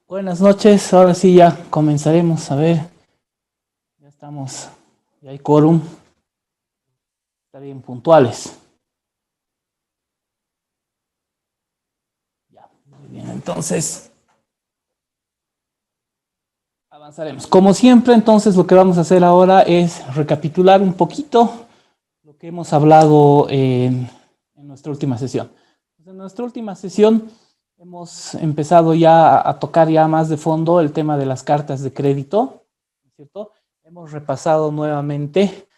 Buenas noches, ahora sí ya comenzaremos. A ver, ya estamos, ya hay quórum, está bien puntuales. Ya, muy bien, entonces avanzaremos. Como siempre, entonces lo que vamos a hacer ahora es recapitular un poquito lo que hemos hablado en nuestra última sesión. En nuestra última sesión hemos empezado ya a tocar ya más de fondo el tema de las cartas de crédito, ¿cierto? Hemos repasado nuevamente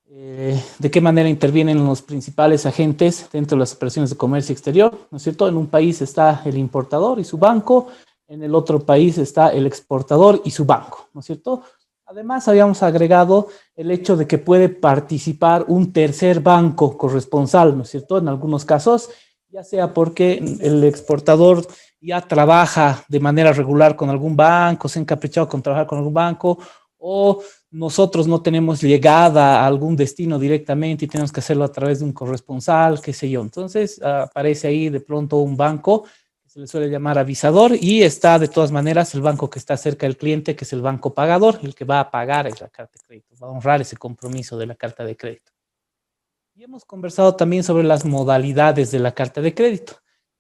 de qué manera intervienen los principales agentes dentro de las operaciones de comercio exterior, ¿no es cierto? En un país está el importador y su banco, en el otro país está el exportador y su banco, ¿no es cierto? Además, habíamos agregado el hecho de que puede participar un tercer banco corresponsal, ¿no es cierto? En algunos casos, ya sea porque el exportador ya trabaja de manera regular con algún banco, se ha encaprichado con trabajar con algún banco, o nosotros no tenemos llegada a algún destino directamente y tenemos que hacerlo a través de un corresponsal, qué sé yo. Entonces aparece ahí de pronto un banco que se le suele llamar avisador y está de todas maneras el banco que está cerca del cliente, que es el banco pagador, el que va a pagar esa carta de crédito, va a honrar ese compromiso de la carta de crédito. Y hemos conversado también sobre las modalidades de la carta de crédito.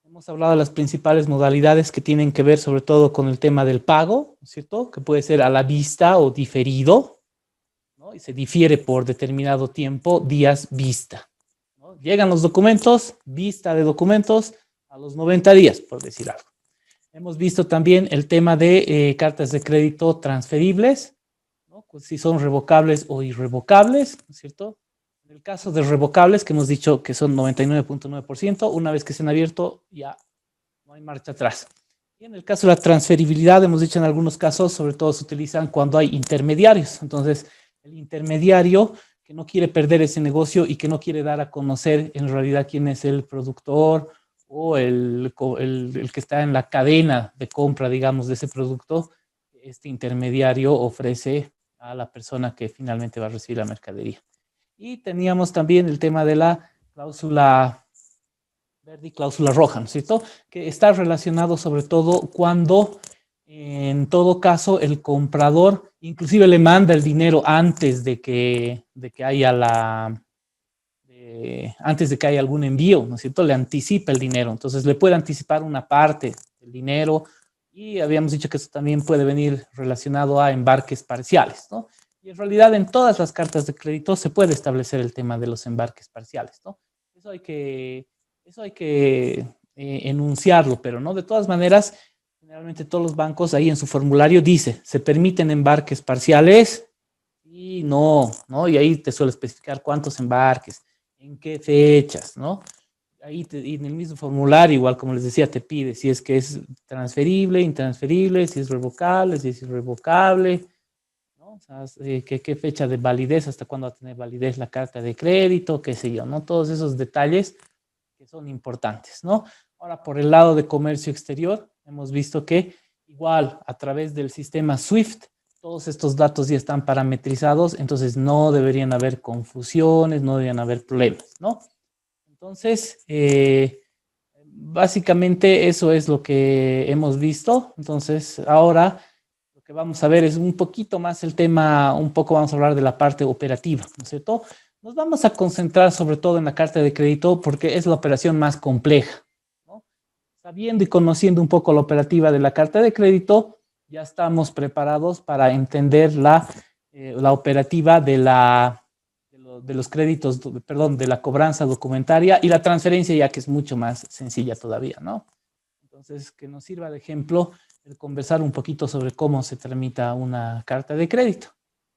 Hemos hablado de las principales modalidades que tienen que ver sobre todo con el tema del pago, ¿no es cierto? Que puede ser a la vista o diferido, ¿no? Y se difiere por determinado tiempo, días vista, ¿no? Llegan los documentos, vista de documentos a los 90 días, por decir algo. Hemos visto también el tema de cartas de crédito transferibles, ¿no? Pues si son revocables o irrevocables, ¿no es cierto? En el caso de revocables, que hemos dicho que son 99.9%, una vez que se han abierto ya no hay marcha atrás. Y en el caso de la transferibilidad, hemos dicho en algunos casos, sobre todo se utilizan cuando hay intermediarios. Entonces, el intermediario que no quiere perder ese negocio y que no quiere dar a conocer en realidad quién es el productor o el que está en la cadena de compra, digamos, de ese producto, este intermediario ofrece a la persona que finalmente va a recibir la mercadería. Y teníamos también el tema de la cláusula verde y cláusula roja, ¿no es cierto? Que está relacionado sobre todo cuando, en todo caso, el comprador inclusive le manda el dinero antes de que haya antes de que haya algún envío, ¿no es cierto? Le anticipa el dinero, entonces le puede anticipar una parte del dinero y habíamos dicho que eso también puede venir relacionado a embarques parciales, ¿no? Y en realidad en todas las cartas de crédito se puede establecer el tema de los embarques parciales, ¿no? Eso hay que, eso hay que enunciarlo, pero no, de todas maneras, generalmente todos los bancos ahí en su formulario dice, se permiten embarques parciales y no, ¿no? Y ahí te suele especificar cuántos embarques, en qué fechas, ¿no? Ahí y en el mismo formulario, igual como les decía, te pide si es que es transferible, intransferible, si es revocable, si es irrevocable, ¿no? O sea, qué fecha de validez, hasta cuándo va a tener validez la carta de crédito, qué sé yo, ¿no? Todos esos detalles que son importantes, ¿no? Ahora, por el lado de comercio exterior, hemos visto que igual a través del sistema SWIFT, todos estos datos ya están parametrizados, entonces no deberían haber confusiones, no deberían haber problemas, ¿no? Entonces, básicamente eso es lo que hemos visto. Entonces, ahora lo que vamos a ver es un poquito más el tema, un poco vamos a hablar de la parte operativa, ¿no es cierto? Nos vamos a concentrar sobre todo en la carta de crédito porque es la operación más compleja, ¿no? Sabiendo y conociendo un poco la operativa de la carta de crédito, ya estamos preparados para entender la operativa de los créditos, perdón, de la cobranza documentaria y la transferencia, ya que es mucho más sencilla todavía, ¿no? Entonces, que nos sirva de ejemplo el conversar un poquito sobre cómo se tramita una carta de crédito.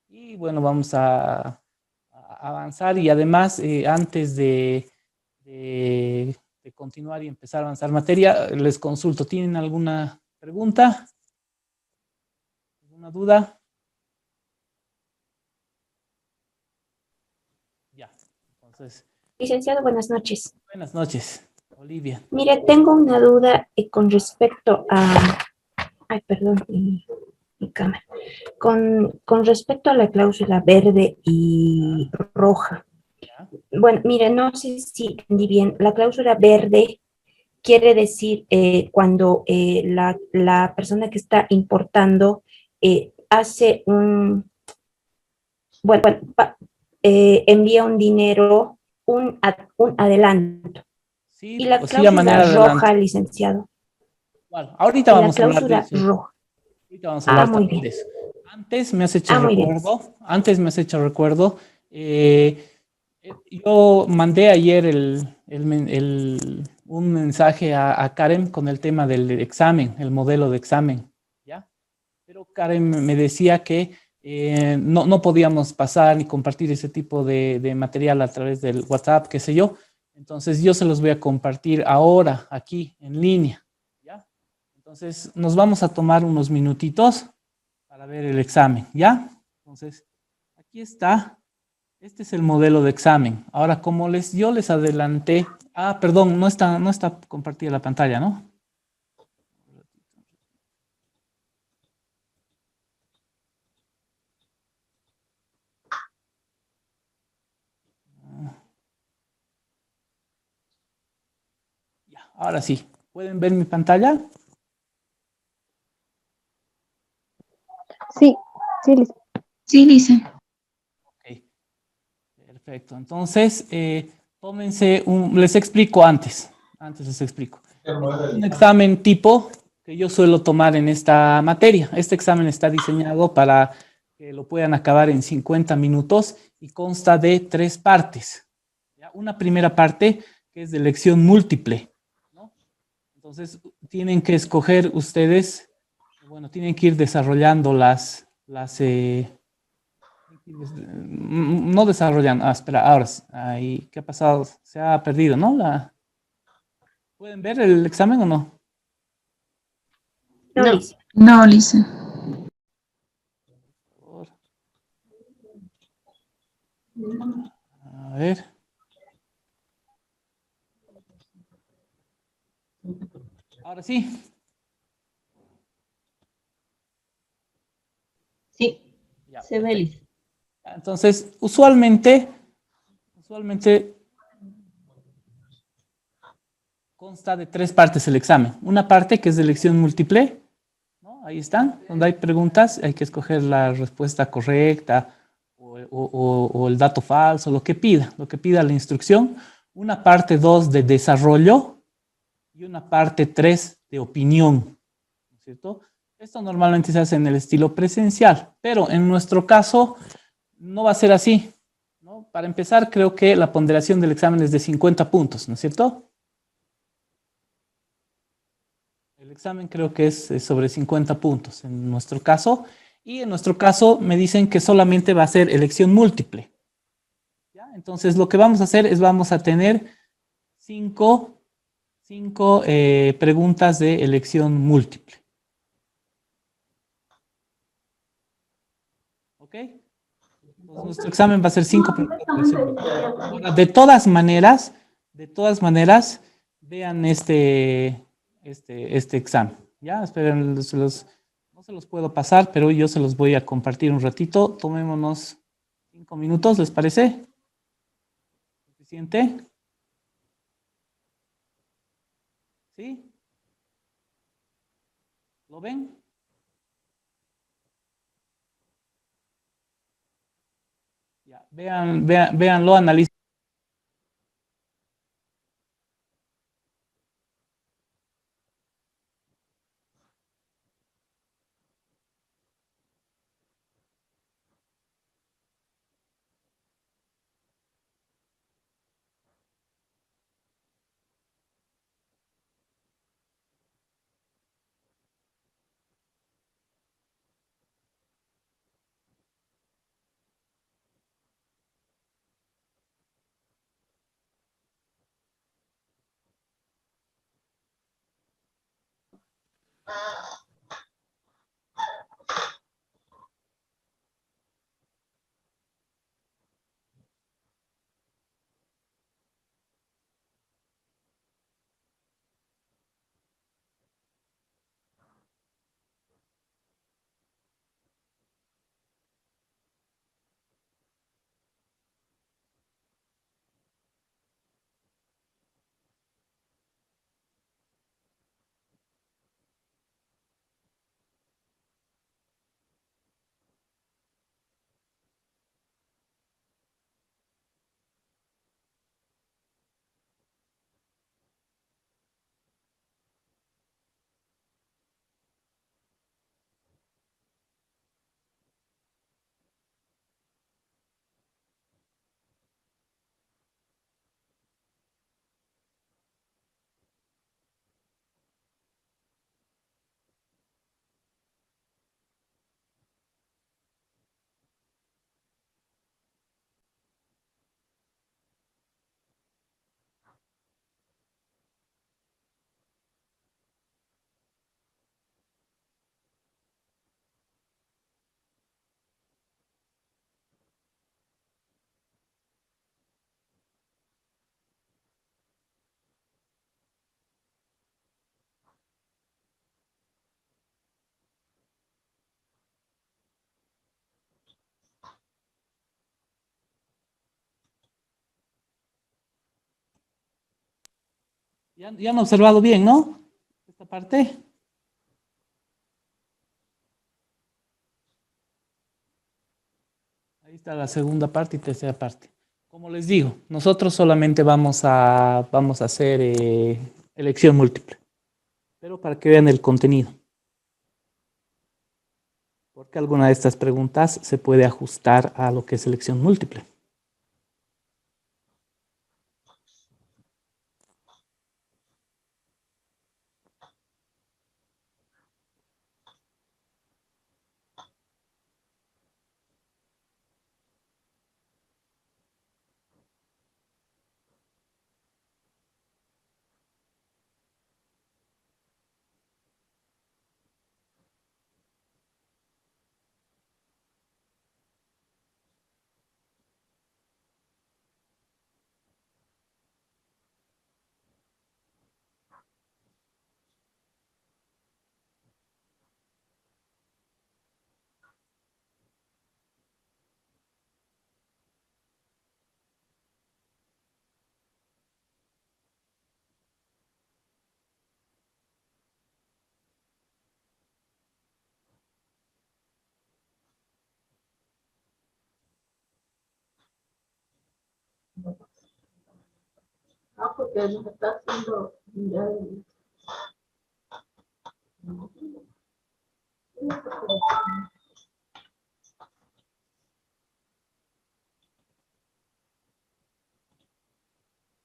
Y bueno, vamos a avanzar y además, antes de continuar y empezar a avanzar materia, les consulto, ¿tienen alguna pregunta? ¿Alguna duda? Ya, entonces, Licenciado, buenas noches. buenas noches, Olivia. Mire, tengo una duda con respecto a, ay, perdón, mi cámara, con respecto a la cláusula verde y roja. ¿Ya? Bueno, mire, no sé si entendí bien. La cláusula verde quiere decir cuando la persona que está importando hace bueno, envía un dinero, un adelanto. Sí, Y la o sí, a cláusula manera de roja, adelanto. licenciado. Bueno, ahorita Y la vamos a hablar de cláusula eso. roja. Ahorita vamos a Ah, hablar muy también bien. de eso. Antes me has hecho Ah, muy bien. recuerdo, eh, yo mandé ayer un mensaje a Karen con el tema del examen, el modelo de examen, ¿ya? Pero Karen me decía que no podíamos pasar ni compartir ese tipo de material a través del WhatsApp, qué sé yo. Entonces yo se los voy a compartir ahora, aquí, en línea, ¿ya? Entonces nos vamos a tomar unos minutitos para ver el examen, ¿ya? Entonces, aquí está. Este es el modelo de examen. Ahora, como yo les adelanté, perdón, no está compartida la pantalla, ¿no? Ya, ahora sí. ¿Pueden ver mi pantalla? Sí, sí, Liz. Sí, Lisa. Ok, perfecto. Entonces, les explico antes les explico. Este es un examen tipo que yo suelo tomar en esta materia. Este examen está diseñado para que lo puedan acabar en 50 minutos y consta de 3 partes. ¿Ya? Una primera parte que es de elección múltiple, ¿no? Entonces, tienen que escoger ustedes, bueno, tienen que ir desarrollando no desarrollando, espera, ahora, ahí, ¿qué ha pasado? Se ha perdido, ¿no? ¿Pueden ver el examen o no? No, No, Liz. no, Lisa. A ver. Ahora sí. Sí, Ya, se ve, perfecto. Lisa. Entonces, usualmente consta de 3 partes el examen. Una parte que es de elección múltiple, ¿no? Ahí están, donde hay preguntas, hay que escoger la respuesta correcta o el dato falso, lo que pida la instrucción. Una parte 2 de desarrollo y una parte 3 de opinión, ¿no es cierto? Esto normalmente se hace en el estilo presencial, pero en nuestro caso no va a ser así, ¿no? Para empezar, creo que la ponderación del examen es de 50 puntos, ¿no es cierto? El examen creo que es sobre 50 puntos en nuestro caso. Y en nuestro caso me dicen que solamente va a ser elección múltiple. ¿Ya? Entonces lo que vamos a hacer es vamos a tener cinco preguntas de elección múltiple. ¿Ok? Entonces, nuestro examen va a ser 5 preguntas de elección múltiple. Ahora, de todas maneras, vean este examen. Ya, esperen, no se los puedo pasar, pero yo se los voy a compartir un ratito. Tomémonos 5 minutos, ¿les parece? ¿Suficiente? ¿Sí? ¿Lo ven? Ya, véanlo, analicen. Ya han observado bien, ¿no? Esta parte. Ahí está la segunda parte y tercera parte. Como les digo, nosotros solamente vamos a hacer elección múltiple, pero para que vean el contenido. Porque alguna de estas preguntas se puede ajustar a lo que es elección múltiple. Porque nos está haciendo mirar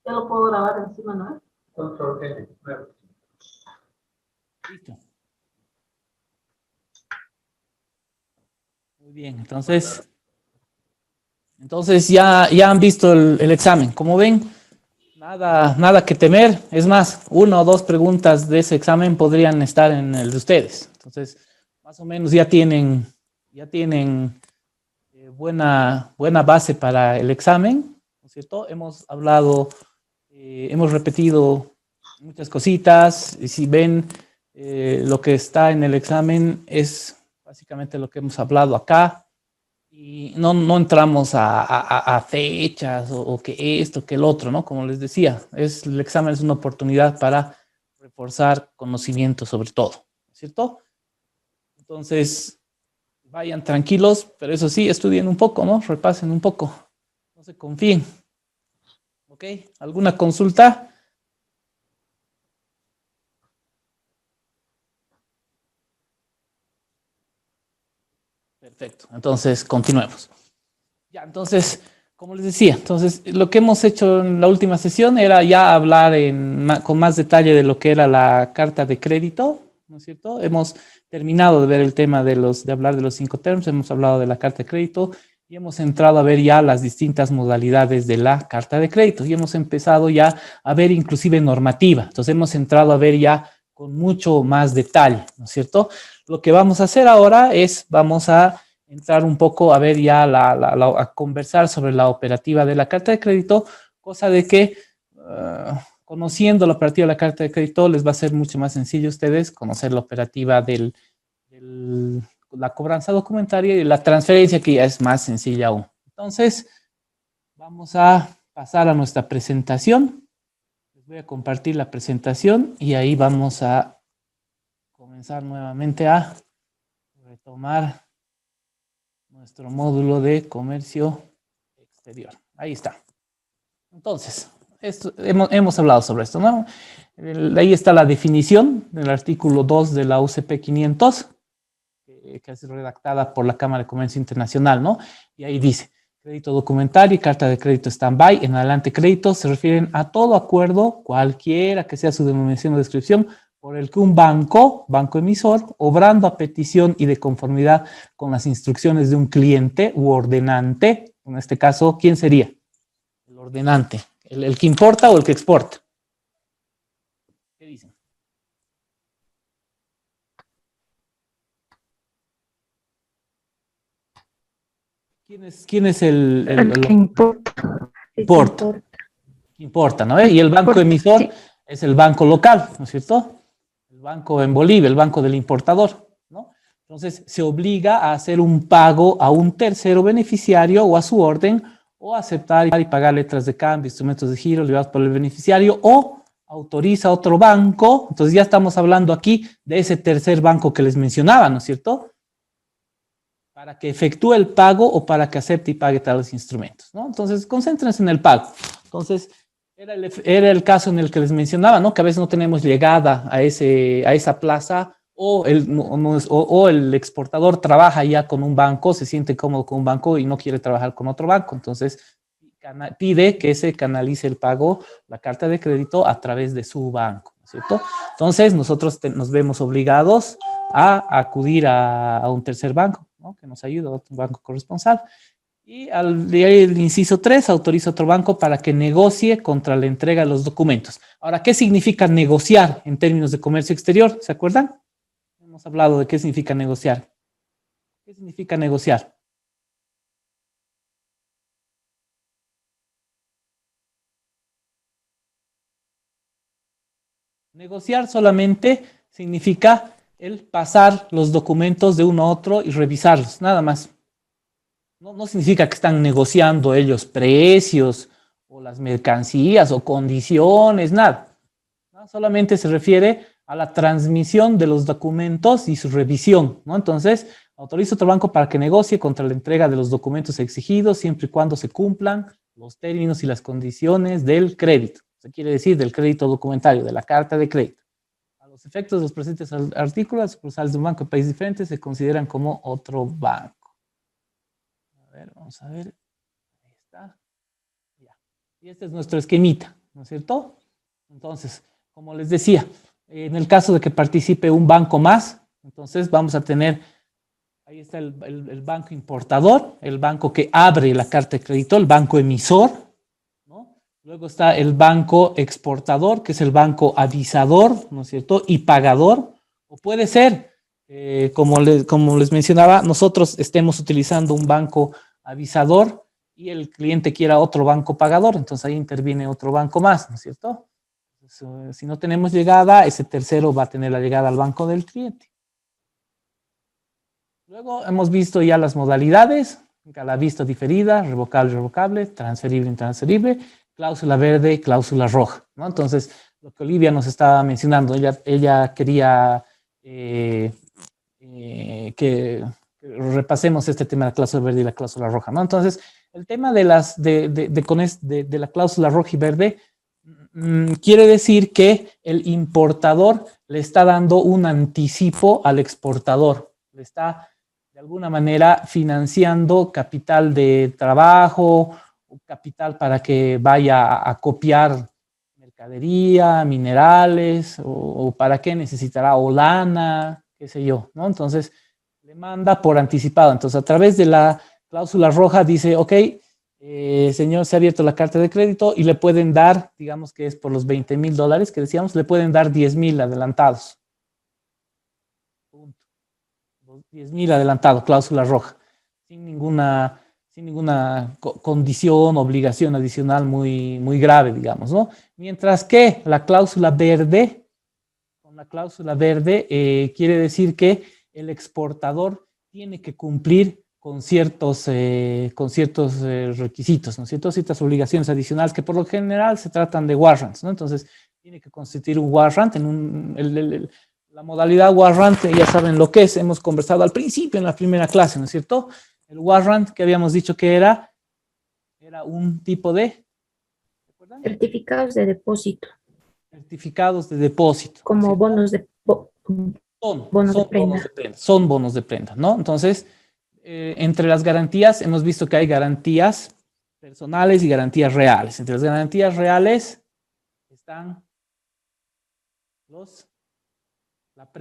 ya lo puedo grabar encima, ¿no? Control N. Listo. Muy bien, entonces ya han visto el examen. Como ven, nada que temer. Es más, una o dos preguntas de ese examen podrían estar en el de ustedes. Entonces, más o menos ya tienen buena base para el examen, ¿no es cierto? Hemos hablado, hemos repetido muchas cositas. Y si ven, lo que está en el examen es básicamente lo que hemos hablado acá. Y no entramos a fechas o que esto, que el otro, ¿no? Como les decía, el examen es una oportunidad para reforzar conocimiento sobre todo, ¿cierto? Entonces, vayan tranquilos, pero eso sí, estudien un poco, ¿no? Repasen un poco, no se confíen. ¿Ok? ¿Alguna consulta? Perfecto, entonces continuemos. Ya, entonces, como les decía, entonces lo que hemos hecho en la última sesión era ya hablar con más detalle de lo que era la carta de crédito, ¿no es cierto? Hemos terminado de ver el tema de hablar de los 5 terms, hemos hablado de la carta de crédito y hemos entrado a ver ya las distintas modalidades de la carta de crédito y hemos empezado ya a ver inclusive normativa. Entonces hemos entrado a ver ya con mucho más detalle, ¿no es cierto? Lo que vamos a hacer ahora es, vamos a entrar un poco a ver ya a conversar sobre la operativa de la carta de crédito, cosa de que conociendo la operativa de la carta de crédito les va a ser mucho más sencillo a ustedes conocer la operativa de la cobranza documentaria y la transferencia, que ya es más sencilla aún. Entonces, vamos a pasar a nuestra presentación. Les voy a compartir la presentación y ahí vamos a comenzar nuevamente a retomar nuestro módulo de comercio exterior. Ahí está. Entonces, hemos hablado sobre esto, ¿no? Ahí está la definición del artículo 2 de la UCP 500, que es redactada por la Cámara de Comercio Internacional, ¿no? Y ahí dice, crédito documentario y carta de crédito stand-by, en adelante crédito, se refieren a todo acuerdo, cualquiera que sea su denominación o descripción, por el que un banco emisor, obrando a petición y de conformidad con las instrucciones de un cliente u ordenante, en este caso, ¿quién sería? El ordenante, el que importa o el que exporta. ¿Qué dicen? ¿Quién es El que importa. importa? Importa, ¿no? Y el banco emisor sí, es el banco local, ¿no es cierto? El banco en Bolivia, el banco del importador, ¿no? Entonces, se obliga a hacer un pago a un tercero beneficiario o a su orden, o a aceptar y pagar letras de cambio, instrumentos de giro liberados por el beneficiario, o autoriza a otro banco, entonces ya estamos hablando aquí de ese tercer banco que les mencionaba, ¿no es cierto? Para que efectúe el pago o para que acepte y pague tales instrumentos, ¿no? Entonces, concéntrense en el pago. Entonces, era el caso en el que les mencionaba, ¿no? Que a veces no tenemos llegada a esa plaza o el exportador trabaja ya con un banco, se siente cómodo con un banco y no quiere trabajar con otro banco. Entonces, pide que se canalice el pago, la carta de crédito a través de su banco, ¿no es cierto? Entonces, nosotros nos vemos obligados a acudir a un tercer banco, ¿no? Que nos ayude, a otro banco corresponsal. Y el inciso 3 autoriza a otro banco para que negocie contra la entrega de los documentos. Ahora, ¿qué significa negociar en términos de comercio exterior? ¿Se acuerdan? Hemos hablado de qué significa negociar. ¿Qué significa negociar? Negociar solamente significa el pasar los documentos de uno a otro y revisarlos, nada más. No significa que están negociando ellos precios o las mercancías o condiciones, nada. ¿No? Solamente se refiere a la transmisión de los documentos y su revisión, ¿no? Entonces, autoriza a otro banco para que negocie contra la entrega de los documentos exigidos siempre y cuando se cumplan los términos y las condiciones del crédito. Se quiere decir del crédito documentario, de la carta de crédito. A los efectos de los presentes artículos, las sucursales de un banco de país diferente se consideran como otro banco. A ver, vamos a ver. Ahí está. Ya. Y este es nuestro esquemita, ¿no es cierto? Entonces, como les decía, en el caso de que participe un banco más, entonces vamos a tener, ahí está el banco importador, el banco que abre la carta de crédito, el banco emisor, ¿no? Luego está el banco exportador, que es el banco avisador, ¿no es cierto? Y pagador, o puede ser, como les mencionaba, nosotros estemos utilizando un banco avisador y el cliente quiera otro banco pagador, entonces ahí interviene otro banco más, ¿no es cierto? Entonces, si no tenemos llegada, ese tercero va a tener la llegada al banco del cliente. Luego hemos visto ya las modalidades, a la vista diferida, revocable, revocable, transferible, intransferible, cláusula verde, cláusula roja, ¿no? Entonces, lo que Olivia nos estaba mencionando, ella quería que repasemos este tema de la cláusula verde y la cláusula roja, ¿no? Entonces, el tema de la cláusula roja y verde quiere decir que el importador le está dando un anticipo al exportador, le está de alguna manera financiando capital de trabajo o capital para que vaya a copiar mercadería, minerales o para qué necesitará o lana, qué sé yo, ¿no? Entonces, le manda por anticipado. Entonces, a través de la cláusula roja dice, ok, señor, se ha abierto la carta de crédito y le pueden dar, digamos que es por los $20,000 que decíamos, le pueden dar 10,000 adelantados. 10,000 adelantado, cláusula roja, sin ninguna condición, obligación adicional muy grave, digamos, ¿no? Mientras que la cláusula verde, con la cláusula verde quiere decir que el exportador tiene que cumplir con ciertos requisitos, ¿no es cierto? Ciertas obligaciones adicionales que por lo general se tratan de warrants, ¿no? Entonces, tiene que constituir un warrant la modalidad warrant, ya saben lo que es, hemos conversado al principio en la primera clase, ¿no es cierto? El warrant que habíamos dicho que era un tipo de... ¿recuerdan? Certificados de depósito. Certificados de depósito. Como ¿cierto? bonos de Bonos de prenda. Son bonos de prenda, ¿no? Entonces, entre las garantías, hemos visto que hay garantías personales y garantías reales. Entre las garantías reales están la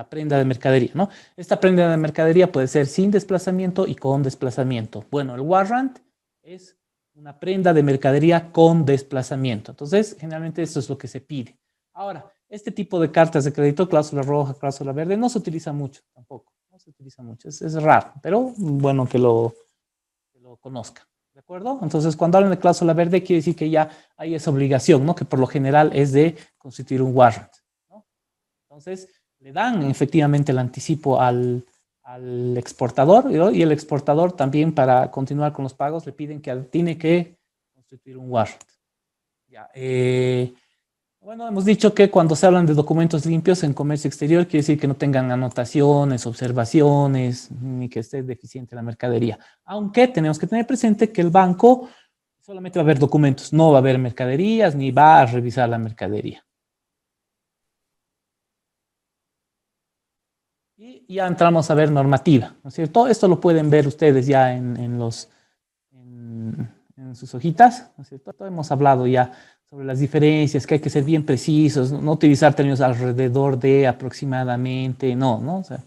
prenda de mercadería, ¿no? Esta prenda de mercadería puede ser sin desplazamiento y con desplazamiento. Bueno, el warrant es una prenda de mercadería con desplazamiento. Entonces, generalmente esto es lo que se pide. Ahora, este tipo de cartas de crédito, cláusula roja, cláusula verde, no se utiliza mucho tampoco. No se utiliza mucho, es raro, pero bueno que lo conozcan. ¿De acuerdo? Entonces, cuando hablan de cláusula verde, quiere decir que ya hay esa obligación, ¿no? Que por lo general es de constituir un warrant. Entonces, le dan efectivamente el anticipo al exportador, ¿no? Y el exportador también para continuar con los pagos le piden que tiene que constituir un warrant. Ya, Bueno, hemos dicho que cuando se hablan de documentos limpios en comercio exterior, quiere decir que no tengan anotaciones, observaciones, ni que esté deficiente la mercadería. Aunque tenemos que tener presente que el banco solamente va a haber documentos, no va a haber mercaderías, ni va a revisar la mercadería. Y ya entramos a ver normativa, ¿no es cierto? Esto lo pueden ver ustedes ya en sus hojitas, ¿no es cierto? Hemos hablado ya sobre las diferencias, que hay que ser bien precisos, no utilizar términos alrededor de, aproximadamente, no, o sea,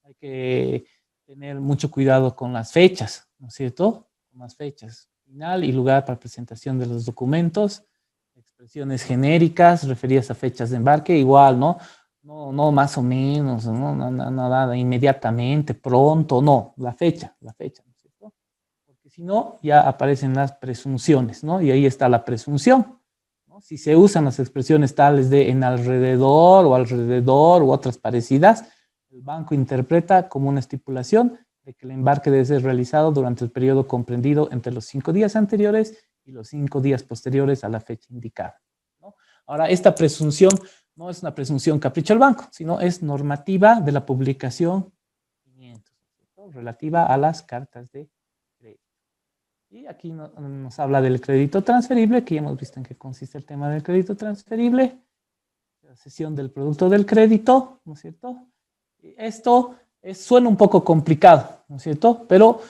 hay que tener mucho cuidado con las fechas, ¿no es cierto? Con las fechas, final y lugar para presentación de los documentos, expresiones genéricas referidas a fechas de embarque, igual, ¿no? No más o menos, no nada inmediatamente, pronto, no, la fecha, ¿no es cierto? Porque si no, ya aparecen las presunciones, ¿no? Y ahí está la presunción, ¿no? Si se usan las expresiones tales de en alrededor u otras parecidas, el banco interpreta como una estipulación de que el embarque debe ser realizado durante el periodo comprendido entre los 5 días anteriores y los 5 días posteriores a la fecha indicada, ¿no? Ahora, esta presunción no es una presunción capricho del banco, sino es normativa de la publicación 500, ¿no? Relativa a las cartas de crédito. Y aquí nos habla del crédito transferible, que ya hemos visto en qué consiste el tema del crédito transferible, la cesión del producto del crédito, ¿no es cierto? Esto suena un poco complicado, ¿no es cierto? Pero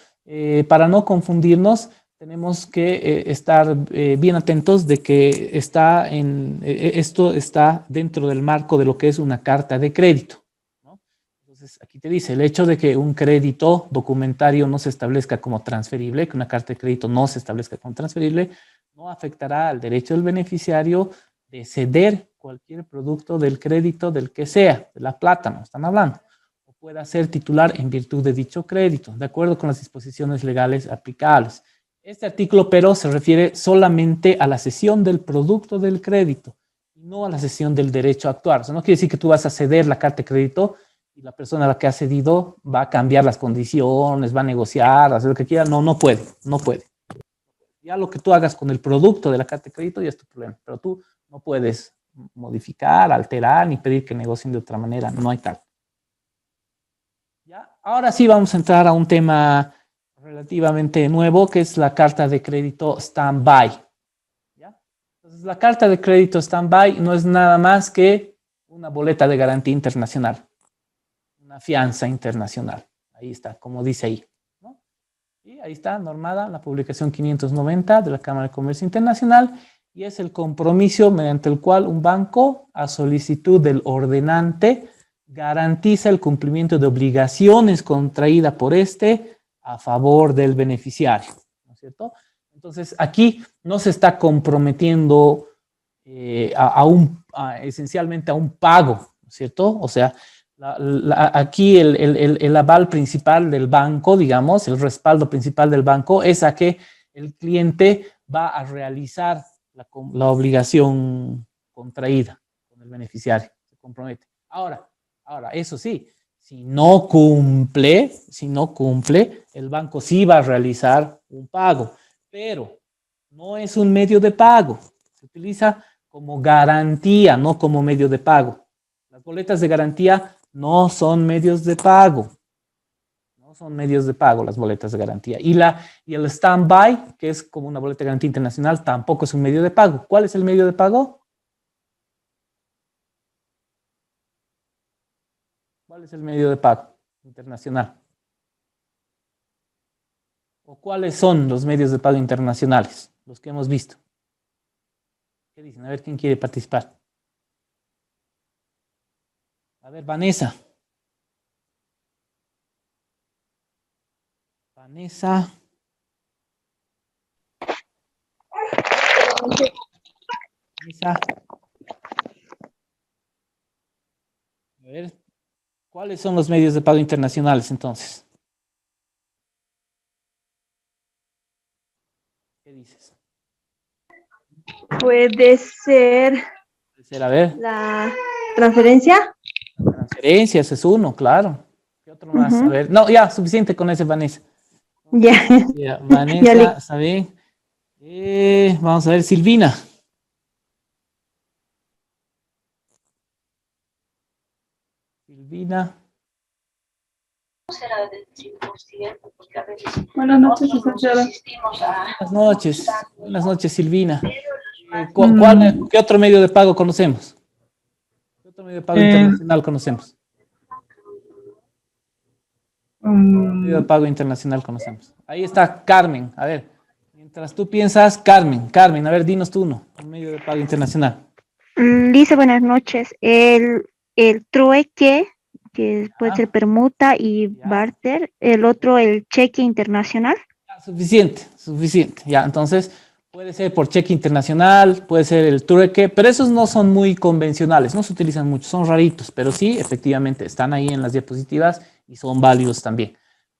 para no confundirnos, tenemos que estar bien atentos de que esto está dentro del marco de lo que es una carta de crédito, ¿no? Entonces, aquí te dice, el hecho de que un crédito documentario no se establezca como transferible, que una carta de crédito no se establezca como transferible, no afectará al derecho del beneficiario de ceder cualquier producto del crédito del que sea, de la plata, no están hablando, o pueda ser titular en virtud de dicho crédito, de acuerdo con las disposiciones legales aplicables. Este artículo, pero, se refiere solamente a la cesión del producto del crédito, no a la cesión del derecho a actuar. O sea, no quiere decir que tú vas a ceder la carta de crédito y la persona a la que ha cedido va a cambiar las condiciones, va a negociar, hacer lo que quiera. No puede. Ya lo que tú hagas con el producto de la carta de crédito ya es tu problema, pero tú no puedes modificar, alterar, ni pedir que negocien de otra manera. No hay tal. ¿Ya? Ahora sí vamos a entrar a un tema relativamente nuevo, que es la carta de crédito stand-by. ¿Ya? Entonces, la carta de crédito stand-by no es nada más que una boleta de garantía internacional, una fianza internacional. Ahí está, como dice ahí, ¿no? Y ahí está normada la publicación 590 de la Cámara de Comercio Internacional, y es el compromiso mediante el cual un banco, a solicitud del ordenante, garantiza el cumplimiento de obligaciones contraídas por este a favor del beneficiario, ¿no es cierto? Entonces, aquí no se está comprometiendo esencialmente a un pago, ¿no es cierto? O sea, aquí el aval principal del banco, digamos, el respaldo principal del banco es a que el cliente va a realizar la obligación contraída con el beneficiario, se compromete. Ahora, eso sí, si no cumple, el banco sí va a realizar un pago, pero no es un medio de pago. Se utiliza como garantía, no como medio de pago. Las boletas de garantía no son medios de pago. No son medios de pago las boletas de garantía. Y el stand-by, que es como una boleta de garantía internacional, tampoco es un medio de pago. ¿Cuál es el medio de pago? ¿Cuál es el medio de pago internacional? ¿O cuáles son los medios de pago internacionales? Los que hemos visto. ¿Qué dicen? A ver, ¿quién quiere participar? A ver, Vanessa. Vanessa. A ver, ¿cuáles son los medios de pago internacionales entonces? ¿Qué dices? Puede ser A ver, la transferencia. transferencias ese es uno, claro. ¿Qué otro más? A ver, no, ya, suficiente con ese, Vanessa. Ya. Ya, Vanessa, ¿está bien? Vamos a ver, Silvina. Silvina. Será del 100%, porque a veces Buenas noches, nosotros licenciada. asistimos a... Buenas noches, Silvina. ¿Qué otro medio de pago conocemos? ¿Qué otro medio de pago internacional conocemos? Medio de pago internacional conocemos. Ahí está Carmen. A ver, mientras tú piensas, Carmen, a ver, dinos tú uno, un medio de pago internacional. Dice buenas noches. El trueque, que puede ser permuta y Ya. barter. El otro, el cheque internacional. Ya, suficiente. Ya, entonces puede ser por cheque internacional, puede ser el trueque, pero esos no son muy convencionales, no se utilizan mucho, son raritos, pero sí, efectivamente, están ahí en las diapositivas y son válidos también.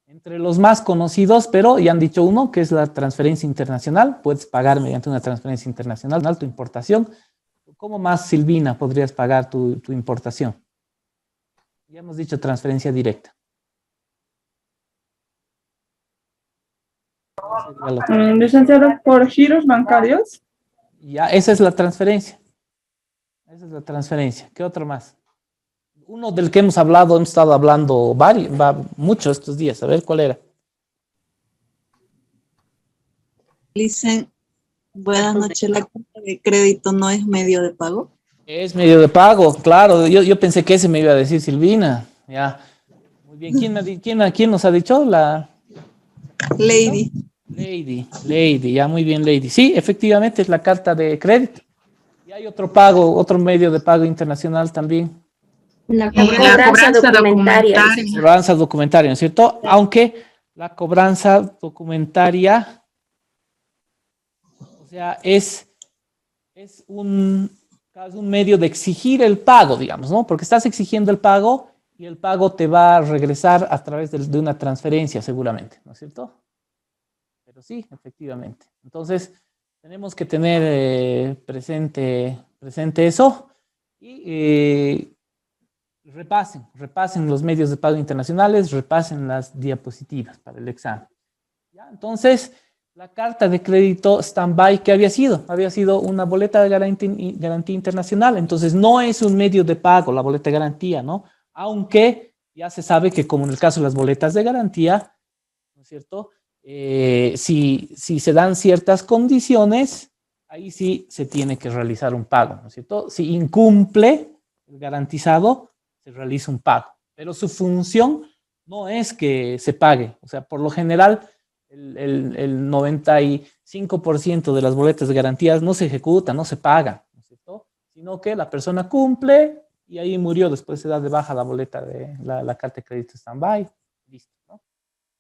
Entre los más conocidos, pero ya han dicho uno, que es la transferencia internacional. Puedes pagar mediante una transferencia internacional tu importación. ¿Cómo más, Silvina, podrías pagar tu importación? Ya hemos dicho transferencia directa. Licenciada, por giros bancarios. Ya, esa es la transferencia. ¿Qué otro más? Uno del que hemos estado hablando mucho estos días. A ver, ¿cuál era? Licen, buenas noches. ¿La cuenta de crédito no es medio de pago? Es medio de pago, claro. Yo pensé que ese me iba a decir Silvina. Ya, muy bien. ¿Quién nos ha dicho? Lady. Lady, ya muy bien, Lady. Sí, efectivamente es la carta de crédito. Y hay otro medio de pago internacional también. La cobranza documentaria. Cobranza documentaria, ¿no es cierto? Aunque la cobranza documentaria, o sea, es un medio de exigir el pago, digamos, ¿no? Porque estás exigiendo el pago y el pago te va a regresar a través de una transferencia, seguramente, ¿no es cierto? Pero sí, efectivamente. Entonces, tenemos que tener presente eso y repasen los medios de pago internacionales, repasen las diapositivas para el examen. ¿Ya? Entonces, la carta de crédito stand-by, ¿qué había sido? Había sido una boleta de garantía internacional. Entonces, no es un medio de pago la boleta de garantía, ¿no? Aunque ya se sabe que, como en el caso de las boletas de garantía, ¿no es cierto? Si se dan ciertas condiciones, ahí sí se tiene que realizar un pago, ¿no es cierto? Si incumple el garantizado, se realiza un pago. Pero su función no es que se pague. O sea, por lo general, el 95% de las boletas de garantías no se ejecutan, no se pagan, ¿no es cierto? Sino que la persona cumple y ahí murió, después se da de baja la boleta de la carta de crédito stand-by, listo, ¿no?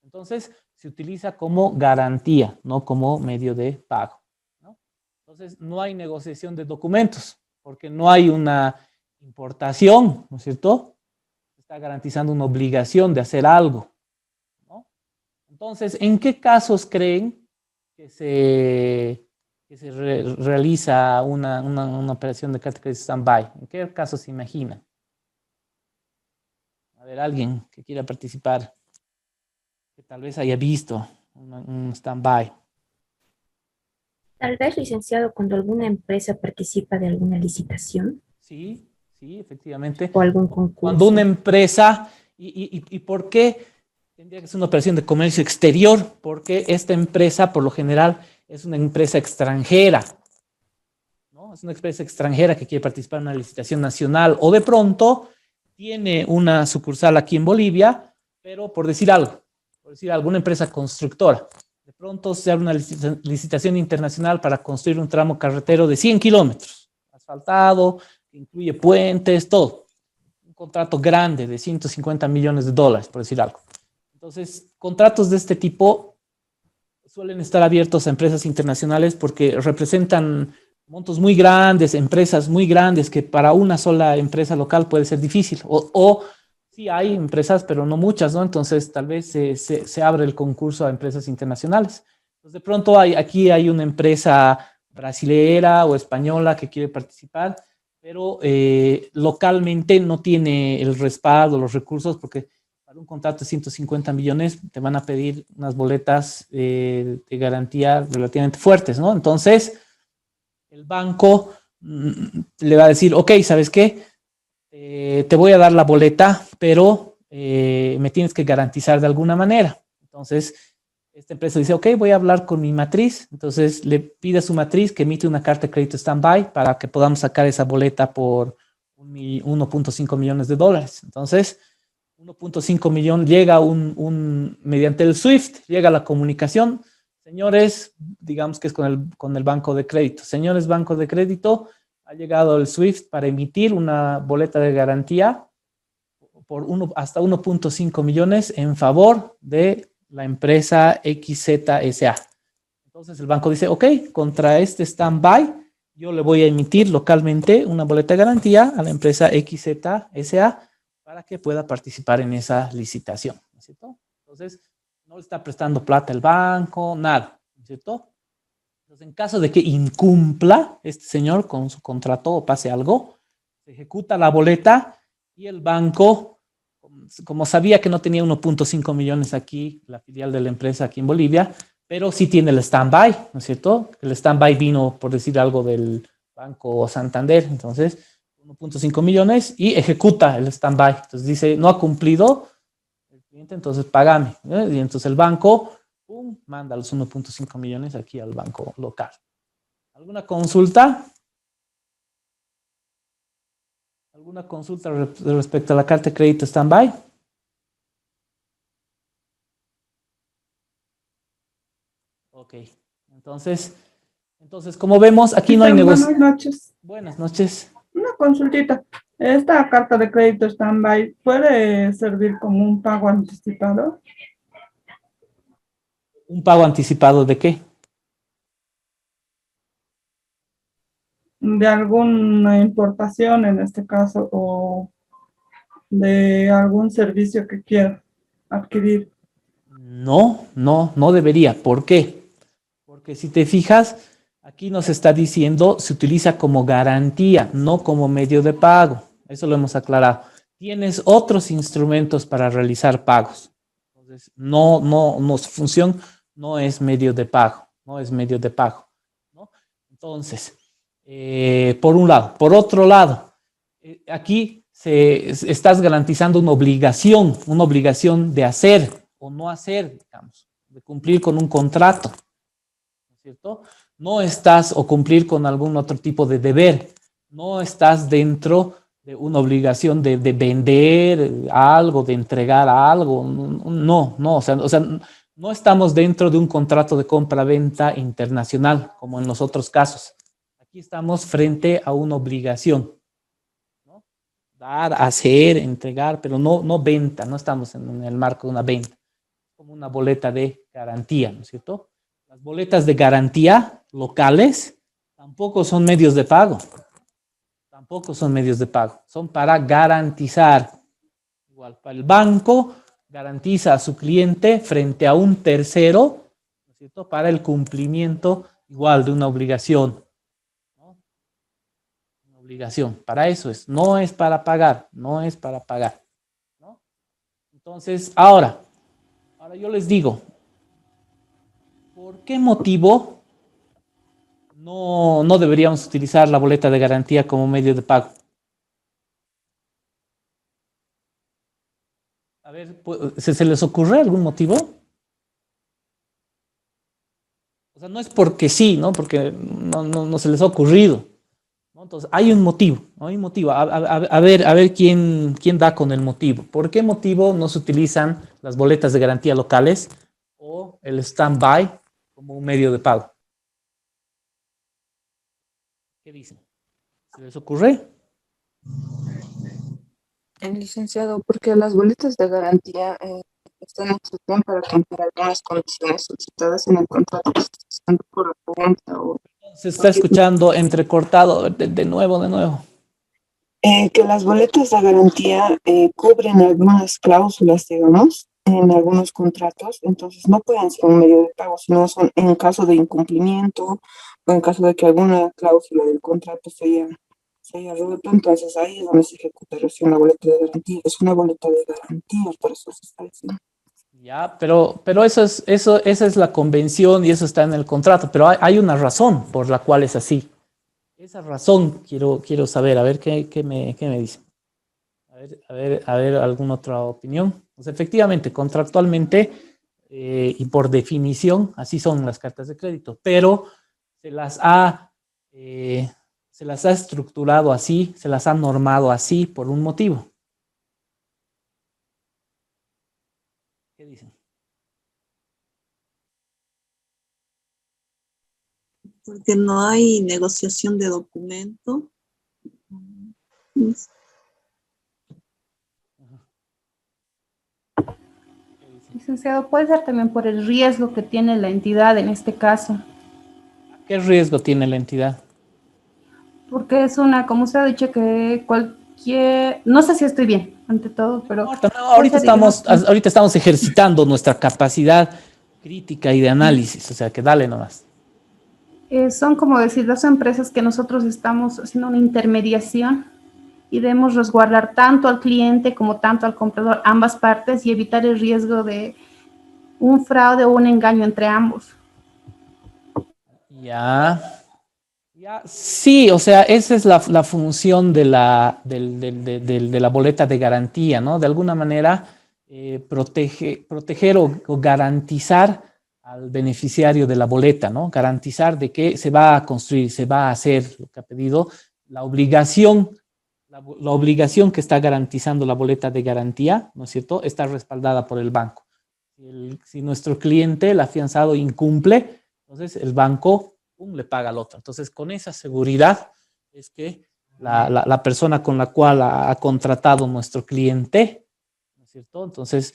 Entonces, se utiliza como garantía, no como medio de pago, ¿no? Entonces, no hay negociación de documentos, porque no hay una importación, ¿no es cierto? Está garantizando una obligación de hacer algo, ¿no? Entonces, ¿en qué casos creen que se realiza una operación de carta de crédito stand-by? ¿En qué casos se imaginan? A ver, alguien que quiera participar, que tal vez haya visto un stand-by. Tal vez, licenciado, cuando alguna empresa participa de alguna licitación Sí, efectivamente. o algún concurso. Cuando una empresa, ¿y por qué tendría que ser una operación de comercio exterior? Porque esta empresa, por lo general, es una empresa extranjera, ¿no? Es una empresa extranjera que quiere participar en una licitación nacional o de pronto tiene una sucursal aquí en Bolivia, pero por decir alguna empresa constructora. De pronto se abre una licitación internacional para construir un tramo carretero de 100 kilómetros, asfaltado, que incluye puentes, todo. Un contrato grande de $150 millones, por decir algo. Entonces, contratos de este tipo suelen estar abiertos a empresas internacionales porque representan montos muy grandes, empresas muy grandes que para una sola empresa local puede ser difícil. O sí hay empresas, pero no muchas, ¿no? Entonces, tal vez se abre el concurso a empresas internacionales. Entonces, de pronto aquí hay una empresa brasilera o española que quiere participar, pero localmente no tiene el respaldo, los recursos, porque para un contrato de 150 millones te van a pedir unas boletas de garantía relativamente fuertes, ¿no? Entonces, el banco le va a decir, ok, ¿sabes qué? te voy a dar la boleta, pero me tienes que garantizar de alguna manera. Entonces, esta empresa dice, ok, voy a hablar con mi matriz. Entonces, le pide a su matriz que emite una carta de crédito stand-by para que podamos sacar esa boleta por 1.5 millones de dólares. Entonces, 1.5 millón llega mediante el SWIFT, llega la comunicación. Señores, digamos que es con el banco de crédito. Señores, banco de crédito, ha llegado el SWIFT para emitir una boleta de garantía por hasta 1.5 millones en favor de la empresa XZSA. Entonces el banco dice, ok, contra este stand-by, yo le voy a emitir localmente una boleta de garantía a la empresa XZSA para que pueda participar en esa licitación, ¿no es cierto? Entonces, no le está prestando plata el banco, nada, ¿no es cierto? Entonces, en caso de que incumpla este señor con su contrato o pase algo, se ejecuta la boleta y el banco, como sabía que no tenía 1.5 millones aquí, la filial de la empresa aquí en Bolivia, pero sí tiene el stand-by, ¿no es cierto? El stand-by vino, por decir algo, del Banco Santander, entonces 1.5 millones y ejecuta el stand-by. Entonces dice, no ha cumplido el cliente, entonces págame. Y entonces el banco, ¡pum!, manda los 1.5 millones aquí al banco local. ¿Alguna consulta? ¿Alguna consulta respecto a la carta de crédito stand-by? Ok, entonces, como vemos, aquí no hay negocio. Buenas noches. Buenas noches. Una consultita. ¿Esta carta de crédito stand-by puede servir como un pago anticipado? ¿Un pago anticipado de qué? De alguna importación en este caso o de algún servicio que quiera adquirir. No debería. ¿Por qué? Porque si te fijas, aquí nos está diciendo, se utiliza como garantía, no como medio de pago. Eso lo hemos aclarado. Tienes otros instrumentos para realizar pagos. Entonces, su función no es medio de pago, no es medio de pago, ¿no? Entonces, por un lado. Por otro lado, aquí estás garantizando una obligación de hacer o no hacer, digamos, de cumplir con un contrato, ¿no es cierto? No estás o cumplir con algún otro tipo de deber, no estás dentro de una obligación de vender algo, de entregar algo, no, o sea, no estamos dentro de un contrato de compra-venta internacional, como en los otros casos. Aquí estamos frente a una obligación, ¿no? Dar, hacer, entregar, pero no venta, no estamos en el marco de una venta, como una boleta de garantía, ¿no es cierto? Las boletas de garantía locales tampoco son medios de pago. Tampoco son medios de pago. Son para garantizar. Igual, para el banco garantiza a su cliente frente a un tercero, ¿no es cierto?, para el cumplimiento igual de una obligación, ¿no? Una obligación. Para eso es. No es para pagar. No es para pagar, ¿no? Entonces, ahora yo les digo, ¿por qué motivo no deberíamos utilizar la boleta de garantía como medio de pago? A ver, ¿se les ocurre algún motivo? O sea, no es porque sí, ¿no? Porque no se les ha ocurrido, ¿no? Entonces, hay un motivo, ¿no? Hay un motivo. A ver quién da con el motivo. ¿Por qué motivo no se utilizan las boletas de garantía locales o el stand-by como un medio de pago? ¿Qué dicen? ¿Se les ocurre? Licenciado, porque las boletas de garantía están hechas bien para cumplir algunas condiciones solicitadas en el contrato, tanto por la pregunta o... Se está escuchando entrecortado, de nuevo. Que las boletas de garantía cubren algunas cláusulas, digamos, en algunos contratos, entonces no pueden ser un medio de pago, sino son en caso de incumplimiento o en caso de que alguna cláusula del contrato se haya roto, entonces ahí es donde se ejecuta recién la boleta de garantía. Es una boleta de garantía, por eso se está diciendo. Ya, pero esa es la convención y eso está en el contrato, pero hay una razón por la cual es así. Esa razón quiero saber, a ver qué me dicen. A ver, ¿alguna otra opinión? Pues efectivamente, contractualmente y por definición, así son las cartas de crédito, pero se las ha estructurado así, se las ha normado así por un motivo. ¿Qué dicen? Porque no hay negociación de documento. Licenciado, puede ser también por el riesgo que tiene la entidad en este caso. ¿Qué riesgo tiene la entidad? Porque es una, como usted ha dicho, que cualquier, no sé si estoy bien, ante todo, pero... No, ahorita estamos ejercitando nuestra capacidad crítica y de análisis, o sea que dale nomás. Son como decir, dos empresas que nosotros estamos haciendo una intermediación y debemos resguardar tanto al cliente como tanto al comprador, ambas partes, y evitar el riesgo de un fraude o un engaño entre ambos. Ya, sí, o sea, esa es la función de la boleta de garantía, ¿no? De alguna manera proteger o garantizar al beneficiario de la boleta, ¿no? Garantizar de que se va a construir, se va a hacer lo que ha pedido, la obligación que está garantizando la boleta de garantía, ¿no es cierto?, está respaldada por el banco. Si nuestro cliente, el afianzado, incumple, entonces el banco le paga al otro. Entonces, con esa seguridad es que la persona con la cual ha contratado nuestro cliente, ¿no es cierto?, entonces,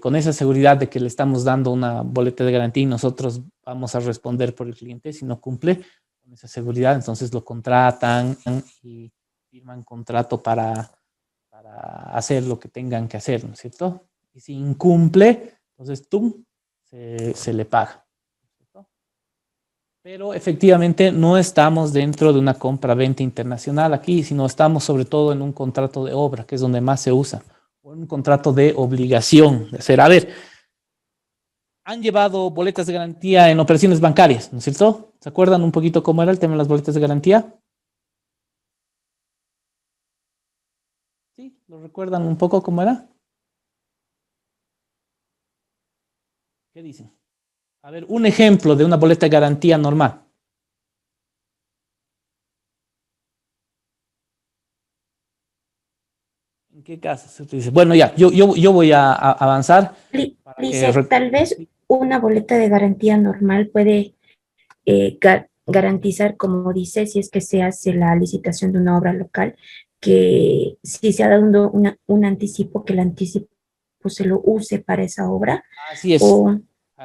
con esa seguridad de que le estamos dando una boleta de garantía y nosotros vamos a responder por el cliente si no cumple, con esa seguridad, entonces lo contratan y firman contrato para hacer lo que tengan que hacer, ¿no es cierto? Y si incumple, entonces se le paga, ¿no es cierto? Pero efectivamente no estamos dentro de una compra-venta internacional aquí, sino estamos sobre todo en un contrato de obra, que es donde más se usa, o en un contrato de obligación de hacer. A ver, han llevado boletas de garantía en operaciones bancarias, ¿no es cierto? ¿Se acuerdan un poquito cómo era el tema de las boletas de garantía? ¿Sí? ¿Lo recuerdan un poco cómo era? ¿Qué dicen? A ver, un ejemplo de una boleta de garantía normal. ¿En qué caso se utiliza? Bueno, ya, yo voy a avanzar. Lice, tal vez una boleta de garantía normal puede garantizar, como dice, si es que se hace la licitación de una obra local, que si se ha dado un anticipo, que el anticipo se lo use para esa obra. Así es. O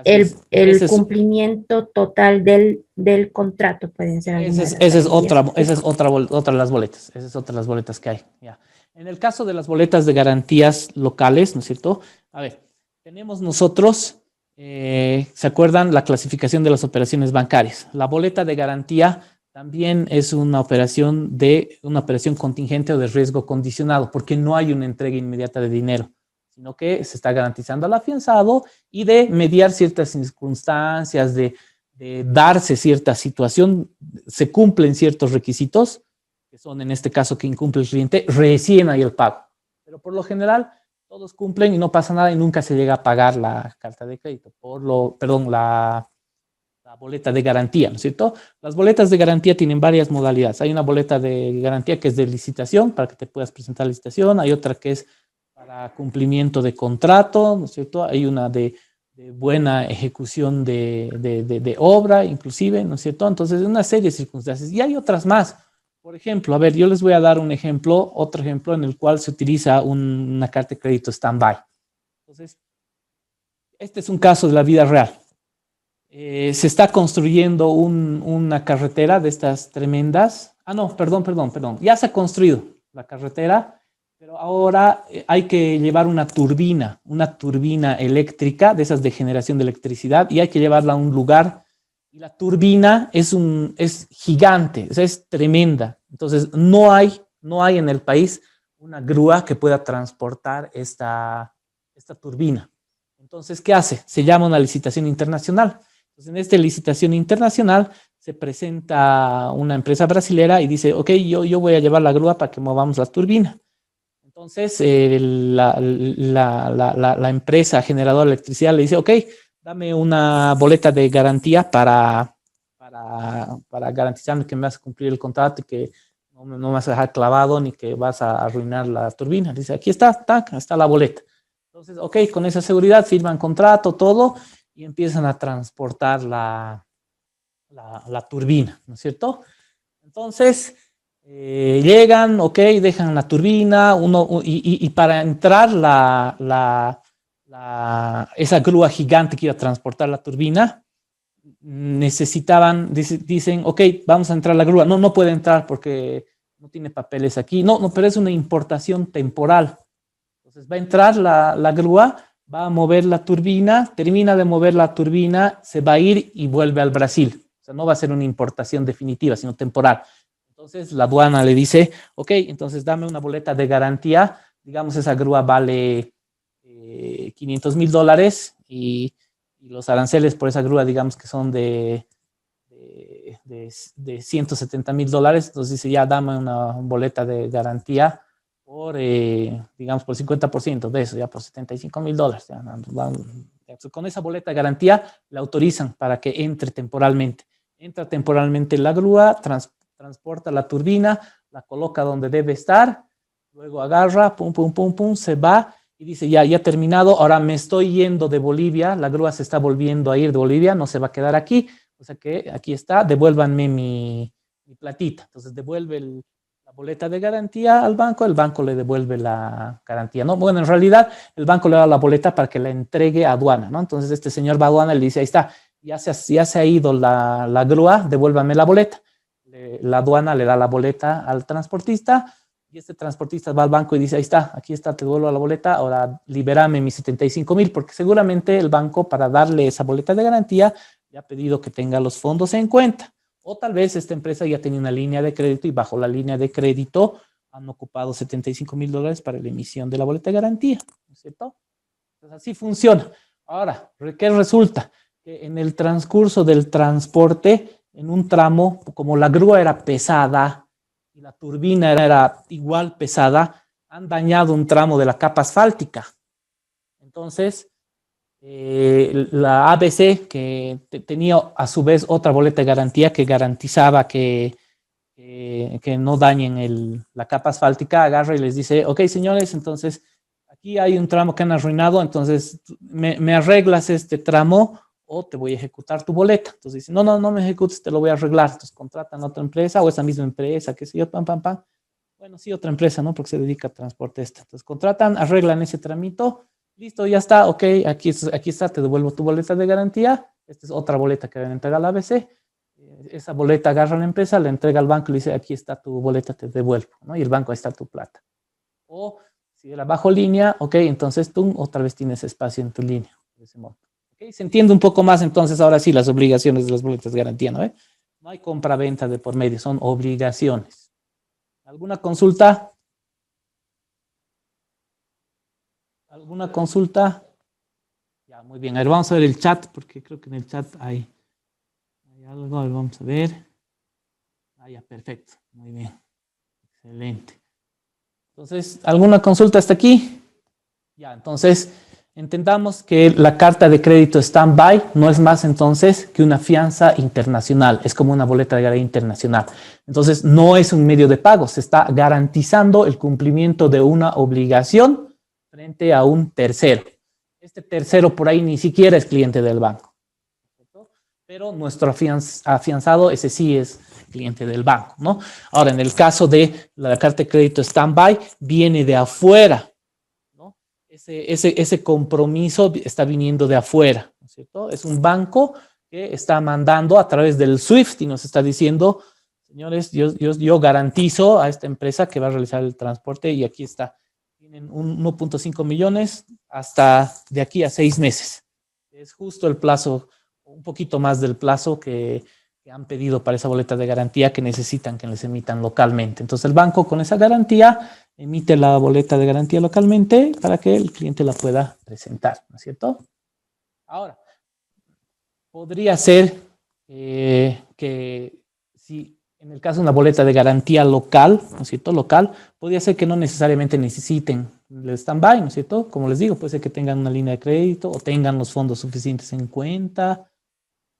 el cumplimiento total del contrato pueden ser. Esa es otra de las boletas. Esa es otra de las boletas que hay. Ya. En el caso de las boletas de garantías locales, ¿no es cierto? A ver, tenemos nosotros, ¿se acuerdan? La clasificación de las operaciones bancarias. La boleta de garantía también es una operación contingente o de riesgo condicionado, porque no hay una entrega inmediata de dinero, sino que se está garantizando al afianzado y de mediar ciertas circunstancias, de darse cierta situación, se cumplen ciertos requisitos, que son en este caso que incumple el cliente, recién hay el pago. Pero por lo general todos cumplen y no pasa nada y nunca se llega a pagar la carta de crédito, la boleta de garantía, ¿no es cierto? Las boletas de garantía tienen varias modalidades. Hay una boleta de garantía que es de licitación, para que te puedas presentar a licitación. Hay otra que es para cumplimiento de contrato, ¿no es cierto? Hay una de buena ejecución de obra, inclusive, ¿no es cierto? Entonces, una serie de circunstancias. Y hay otras más. Por ejemplo, a ver, yo les voy a dar otro ejemplo en el cual se utiliza una carta de crédito stand-by. Entonces, este es un caso de la vida real. Se está construyendo una carretera de estas tremendas. No, perdón. Ya se ha construido la carretera, pero ahora hay que llevar una turbina eléctrica, de esas de generación de electricidad, y hay que llevarla a un lugar. Y la turbina es gigante, o sea, es tremenda. Entonces, no hay en el país una grúa que pueda transportar esta turbina. Entonces, ¿qué hace? Se llama una licitación internacional. Entonces, en esta licitación internacional se presenta una empresa brasilera y dice, ok, yo voy a llevar la grúa para que movamos la turbina. Entonces, la empresa generadora de electricidad le dice, ok, dame una boleta de garantía para garantizarme que me vas a cumplir el contrato y que no me vas a dejar clavado ni que vas a arruinar la turbina. Dice, aquí está, tac, está la boleta. Entonces, ok, con esa seguridad firman contrato, todo, y empiezan a transportar la turbina, ¿no es cierto? Entonces, llegan, ok, dejan la turbina, y para entrar esa grúa gigante que iba a transportar la turbina, necesitaban, dicen, ok, vamos a entrar la grúa. No, no puede entrar porque no tiene papeles aquí. No, pero es una importación temporal. Entonces va a entrar la grúa, va a mover la turbina, termina de mover la turbina, se va a ir y vuelve al Brasil. O sea, no va a ser una importación definitiva, sino temporal. Entonces la aduana le dice, ok, entonces dame una boleta de garantía. Digamos, esa grúa vale $500,000 y los aranceles por esa grúa, digamos que son de $170,000. Entonces dice, ya dame una boleta de garantía por, digamos, por 50% de eso, ya por $75,000. Con esa boleta de garantía le autorizan para que entre temporalmente. Entra temporalmente la grúa, transporta la turbina, la coloca donde debe estar, luego agarra, pum, pum, pum, pum, se va y dice, ya terminado, ahora me estoy yendo de Bolivia, la grúa se está volviendo a ir de Bolivia, no se va a quedar aquí, o sea que aquí está, devuélvanme mi platita. Entonces devuelve la boleta de garantía al banco, el banco le devuelve la garantía, ¿no? Bueno, en realidad el banco le da la boleta para que la entregue a aduana, ¿no? Entonces este señor va a aduana y le dice, ahí está, ya se ha ido la grúa, devuélvame la boleta. La aduana le da la boleta al transportista y este transportista va al banco y dice, ahí está, aquí está, te devuelvo la boleta, ahora libérame mis 75,000, porque seguramente el banco, para darle esa boleta de garantía, le ha pedido que tenga los fondos en cuenta. O tal vez esta empresa ya tenía una línea de crédito y bajo la línea de crédito han ocupado $75,000 para la emisión de la boleta de garantía, ¿no es cierto? Entonces así funciona. Ahora, ¿qué resulta? Que en el transcurso del transporte, en un tramo, como la grúa era pesada y la turbina era igual pesada, han dañado un tramo de la capa asfáltica. Entonces, la ABC, que tenía a su vez otra boleta de garantía que garantizaba que no dañen la capa asfáltica, agarra y les dice, ok, señores, entonces aquí hay un tramo que han arruinado, entonces me arreglas este tramo o te voy a ejecutar tu boleta. Entonces dice, no me ejecutes, te lo voy a arreglar. Entonces contratan a otra empresa o esa misma empresa, qué sé yo, pam. Bueno, sí, otra empresa, ¿no? Porque se dedica a transporte esta. Entonces contratan, arreglan ese tramito, listo, ya está, ok, aquí está, te devuelvo tu boleta de garantía. Esta es otra boleta que deben entregar a la ABC. Esa boleta agarra a la empresa, la entrega al banco y le dice, aquí está tu boleta, te devuelvo, ¿no? Y el banco, ahí está tu plata. O si era bajo línea, ok, entonces tú otra vez tienes espacio en tu línea, de ese modo. Okay, se entiende un poco más entonces ahora sí las obligaciones de las boletas de garantía, ¿no? No hay compra-venta de por medio, son obligaciones. ¿Alguna consulta? ¿Alguna consulta? Ya, muy bien. A ver, vamos a ver el chat, porque creo que en el chat hay algo. A ver, vamos a ver. Ya, perfecto. Muy bien. Excelente. Entonces, ¿alguna consulta hasta aquí? Ya, entonces entendamos que la carta de crédito stand-by no es más entonces que una fianza internacional, es como una boleta de garantía internacional. Entonces no es un medio de pago, se está garantizando el cumplimiento de una obligación frente a un tercero. Este tercero por ahí ni siquiera es cliente del banco, ¿cierto? Pero nuestro afianzado, ese sí es cliente del banco, ¿no? Ahora, en el caso de la carta de crédito stand-by, viene de afuera. Ese compromiso está viniendo de afuera, ¿no es cierto? Es un banco que está mandando a través del SWIFT y nos está diciendo, señores, yo garantizo a esta empresa que va a realizar el transporte y aquí está. Tienen 1.5 millones hasta de aquí a 6 meses. Es justo el plazo, un poquito más del plazo que han pedido para esa boleta de garantía que necesitan que les emitan localmente. Entonces el banco con esa garantía emite la boleta de garantía localmente para que el cliente la pueda presentar, ¿no es cierto? Ahora, podría ser que si en el caso de una boleta de garantía local, ¿no es cierto? Local, podría ser que no necesariamente necesiten el stand-by, ¿no es cierto? Como les digo, puede ser que tengan una línea de crédito o tengan los fondos suficientes en cuenta,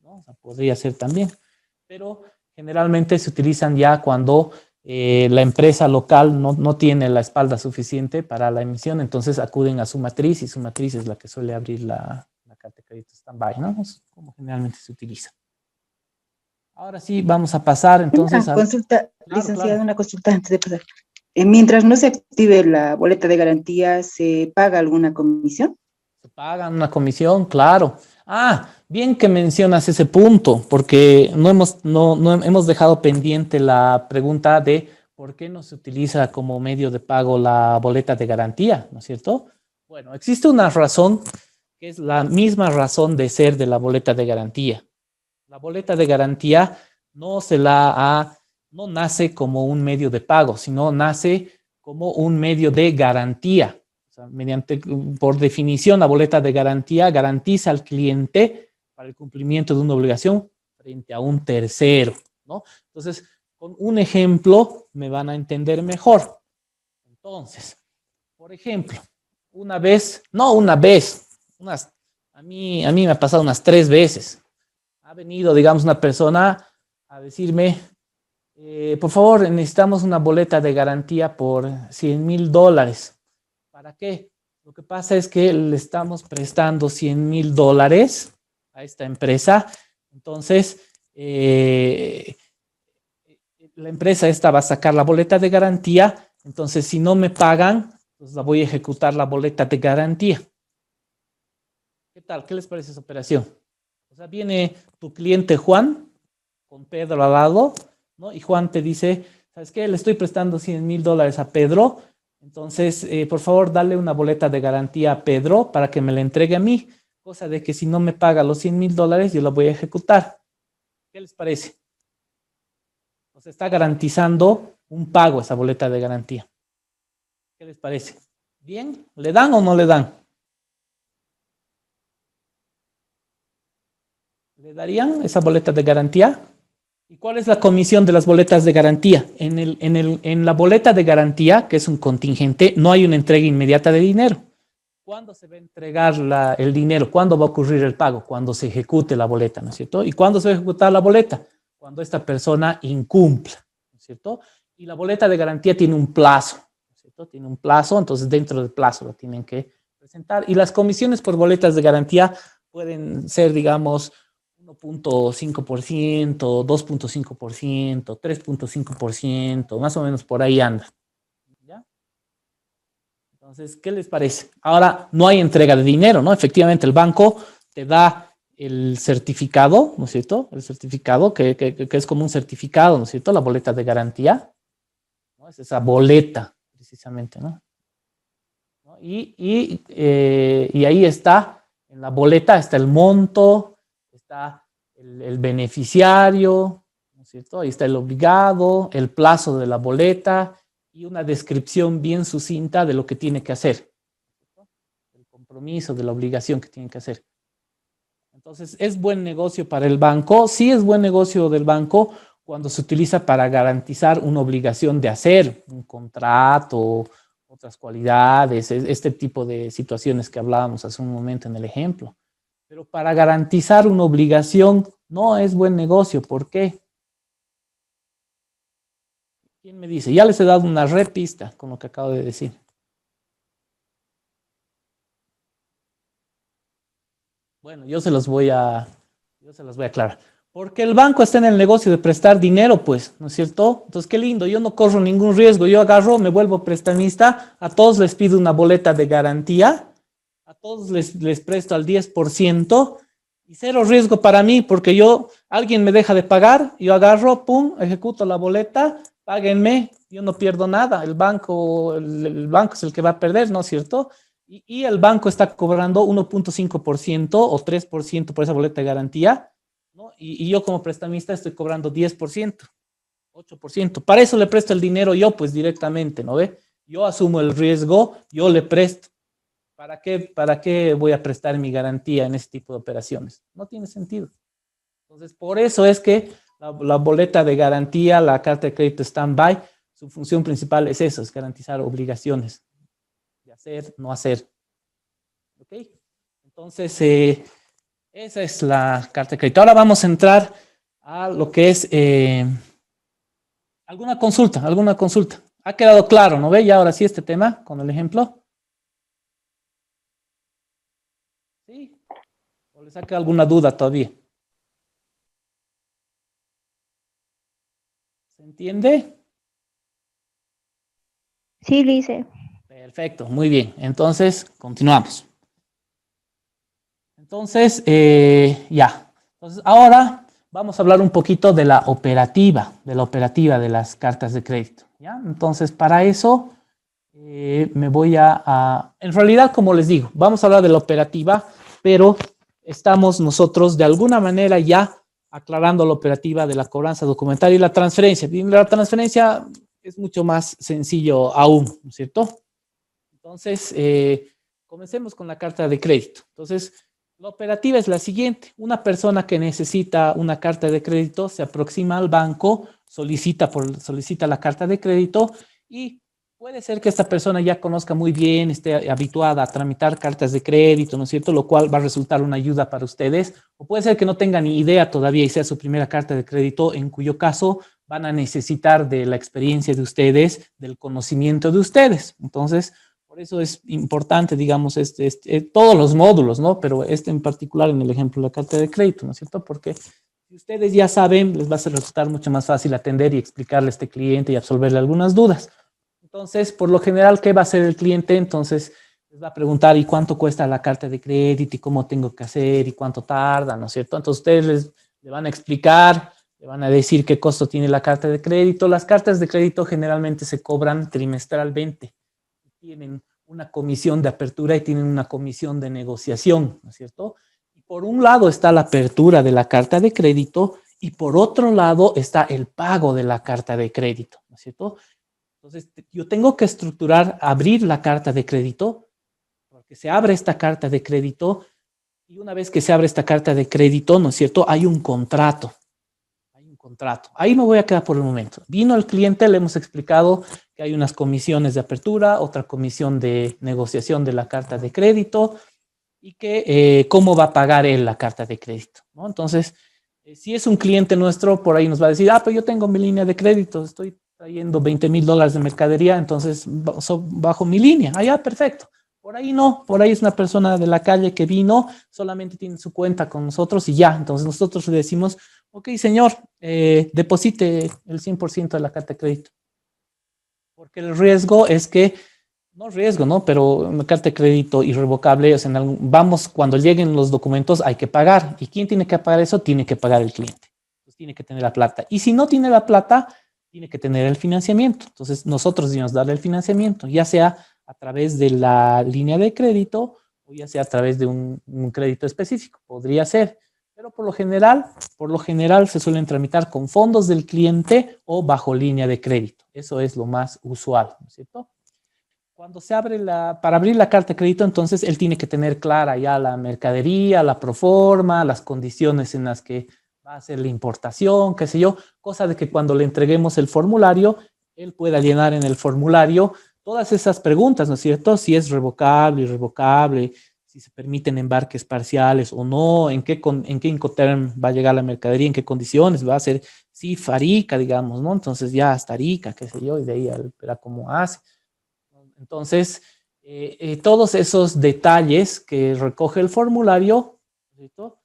¿no? O sea, podría ser también. Pero generalmente se utilizan ya cuando la empresa local no tiene la espalda suficiente para la emisión, entonces acuden a su matriz y su matriz es la que suele abrir la carta de crédito stand-by, ¿no? Es como generalmente se utiliza. Ahora sí, vamos a pasar entonces Una a... consulta, Claro, licenciada, claro. una consulta antes de pasar. Mientras no se active la boleta de garantía, ¿se paga alguna comisión? Se pagan una comisión, claro. Ah, bien que mencionas ese punto, porque no hemos dejado pendiente la pregunta de por qué no se utiliza como medio de pago la boleta de garantía, ¿no es cierto? Bueno, existe una razón que es la misma razón de ser de la boleta de garantía. La boleta de garantía no nace como un medio de pago, sino nace como un medio de garantía. O sea, por definición, la boleta de garantía garantiza al cliente para el cumplimiento de una obligación frente a un tercero, ¿no? Entonces, con un ejemplo me van a entender mejor. Entonces, por ejemplo, a mí me ha pasado unas 3 veces. Ha venido, digamos, una persona a decirme, por favor, necesitamos una boleta de garantía por $100,000. ¿Para qué? Lo que pasa es que le estamos prestando $100,000 a esta empresa. Entonces, la empresa esta va a sacar la boleta de garantía. Entonces, si no me pagan, pues la voy a ejecutar la boleta de garantía. ¿Qué tal? ¿Qué les parece esa operación? O sea, viene tu cliente Juan con Pedro al lado, ¿no? Y Juan te dice, ¿sabes qué? Le estoy prestando $100,000 a Pedro. Entonces, por favor, dale una boleta de garantía a Pedro para que me la entregue a mí. Cosa de que si no me paga los $100,000, yo la voy a ejecutar. ¿Qué les parece? O sea, está garantizando un pago esa boleta de garantía. ¿Qué les parece? ¿Bien? ¿Le dan o no le dan? ¿Le darían esa boleta de garantía? ¿Y cuál es la comisión de las boletas de garantía? En la boleta de garantía, que es un contingente, no hay una entrega inmediata de dinero. ¿Cuándo se va a entregar el dinero? ¿Cuándo va a ocurrir el pago? Cuando se ejecute la boleta, ¿no es cierto? ¿Y cuándo se va a ejecutar la boleta? Cuando esta persona incumpla, ¿no es cierto? Y la boleta de garantía tiene un plazo, ¿no es cierto? Tiene un plazo, entonces dentro del plazo lo tienen que presentar. Y las comisiones por boletas de garantía pueden ser, digamos, 1.5%, 2.5%, 3.5%, más o menos por ahí anda. ¿Ya? Entonces, ¿qué les parece? Ahora, no hay entrega de dinero, ¿no? Efectivamente, el banco te da el certificado, ¿no es cierto? El certificado que es como un certificado, ¿no es cierto? La boleta de garantía, ¿no? Es esa boleta, precisamente, ¿no? Y ahí está, en la boleta está el monto, está el beneficiario, ¿no es cierto? Ahí está el obligado, el plazo de la boleta y una descripción bien sucinta de lo que tiene que hacer, ¿no? El compromiso, de la obligación que tiene que hacer. Entonces, ¿es buen negocio para el banco? Sí, es buen negocio del banco cuando se utiliza para garantizar una obligación de hacer un contrato, otras cualidades, este tipo de situaciones que hablábamos hace un momento en el ejemplo. Pero para garantizar una obligación no es buen negocio. ¿Por qué? ¿Quién me dice? Ya les he dado una repista con lo que acabo de decir. Bueno, yo se los voy a aclarar. Porque el banco está en el negocio de prestar dinero, pues, ¿no es cierto? Entonces, qué lindo, yo no corro ningún riesgo. Yo agarro, me vuelvo prestamista, a todos les pido una boleta de garantía, a todos les presto al 10% y cero riesgo para mí, porque alguien me deja de pagar, yo agarro, pum, ejecuto la boleta, páguenme, yo no pierdo nada. El banco es el que va a perder, ¿no es cierto? Y el banco está cobrando 1.5% o 3% por esa boleta de garantía, ¿no? Y yo como prestamista estoy cobrando 10%, 8%. Para eso le presto el dinero yo, pues directamente, ¿no ve? Yo asumo el riesgo, yo le presto. ¿Para qué voy a prestar mi garantía en este tipo de operaciones? No tiene sentido. Entonces, por eso es que La boleta de garantía, la carta de crédito stand-by, su función principal es eso, es garantizar obligaciones de hacer, no hacer. ¿Ok? Entonces, esa es la carta de crédito. Ahora vamos a entrar a lo que es alguna consulta. ¿Ha quedado claro, no ve? Ya ahora sí este tema con el ejemplo. ¿Sí? ¿O le saca alguna duda todavía? ¿Se entiende? Sí, Lice. Perfecto, muy bien. Entonces, continuamos. Entonces, ya. Entonces, ahora vamos a hablar un poquito de la operativa de las cartas de crédito. ¿Ya? Entonces, para eso me voy en realidad, como les digo, vamos a hablar de la operativa, pero estamos nosotros de alguna manera ya aclarando la operativa de la cobranza documentaria y la transferencia. Y la transferencia es mucho más sencillo aún, ¿no es cierto? Entonces, comencemos con la carta de crédito. Entonces, la operativa es la siguiente. Una persona que necesita una carta de crédito se aproxima al banco, solicita la carta de crédito y puede ser que esta persona ya conozca muy bien, esté habituada a tramitar cartas de crédito, ¿no es cierto? Lo cual va a resultar una ayuda para ustedes. O puede ser que no tengan ni idea todavía y sea su primera carta de crédito, en cuyo caso van a necesitar de la experiencia de ustedes, del conocimiento de ustedes. Entonces, por eso es importante, digamos, todos los módulos, ¿no? Pero este en particular en el ejemplo de la carta de crédito, ¿no es cierto? Porque si ustedes ya saben, les va a resultar mucho más fácil atender y explicarle a este cliente y absolverle algunas dudas. Entonces, por lo general, ¿qué va a hacer el cliente? Entonces, les va a preguntar, ¿y cuánto cuesta la carta de crédito? ¿Y cómo tengo que hacer? ¿Y cuánto tarda? ¿No es cierto? Entonces, ustedes le van a explicar, le van a decir qué costo tiene la carta de crédito. Las cartas de crédito generalmente se cobran trimestralmente. Tienen una comisión de apertura y tienen una comisión de negociación, ¿no es cierto? Y por un lado está la apertura de la carta de crédito y por otro lado está el pago de la carta de crédito, ¿no es cierto? Entonces, yo tengo que abrir la carta de crédito, porque se abre esta carta de crédito y una vez que se abre esta carta de crédito, ¿no es cierto? Hay un contrato. Ahí me voy a quedar por el momento. Vino el cliente, le hemos explicado que hay unas comisiones de apertura, otra comisión de negociación de la carta de crédito y que cómo va a pagar él la carta de crédito, ¿no? Entonces, si es un cliente nuestro, por ahí nos va a decir, pues yo tengo mi línea de crédito, estoy trayendo $20,000 de mercadería, entonces bajo mi línea. Ya, perfecto. Por ahí no, por ahí es una persona de la calle que vino, solamente tiene su cuenta con nosotros y ya. Entonces nosotros le decimos, ok, señor, deposite el 100% de la carta de crédito. Porque el riesgo es que, no riesgo, ¿no? Pero una carta de crédito irrevocable, o sea, cuando lleguen los documentos hay que pagar. ¿Y quién tiene que pagar eso? Tiene que pagar el cliente. Entonces tiene que tener la plata. Y si no tiene la plata, tiene que tener el financiamiento. Entonces nosotros debemos darle el financiamiento, ya sea a través de la línea de crédito o ya sea a través de un crédito específico. Podría ser, pero por lo general se suelen tramitar con fondos del cliente o bajo línea de crédito. Eso es lo más usual, ¿no es cierto? Cuando se abre para abrir la carta de crédito, entonces él tiene que tener clara ya la mercadería, la proforma, las condiciones en las que va a hacer la importación, qué sé yo, cosa de que cuando le entreguemos el formulario, él pueda llenar en el formulario todas esas preguntas, ¿no es cierto? Si es revocable, irrevocable, si se permiten embarques parciales o no, en qué Incoterm va a llegar la mercadería, en qué condiciones, va a ser CIF, Arica, digamos, ¿no? Entonces ya hasta Arica, qué sé yo, y de ahí verá cómo hace. Entonces, todos esos detalles que recoge el formulario, ¿cierto?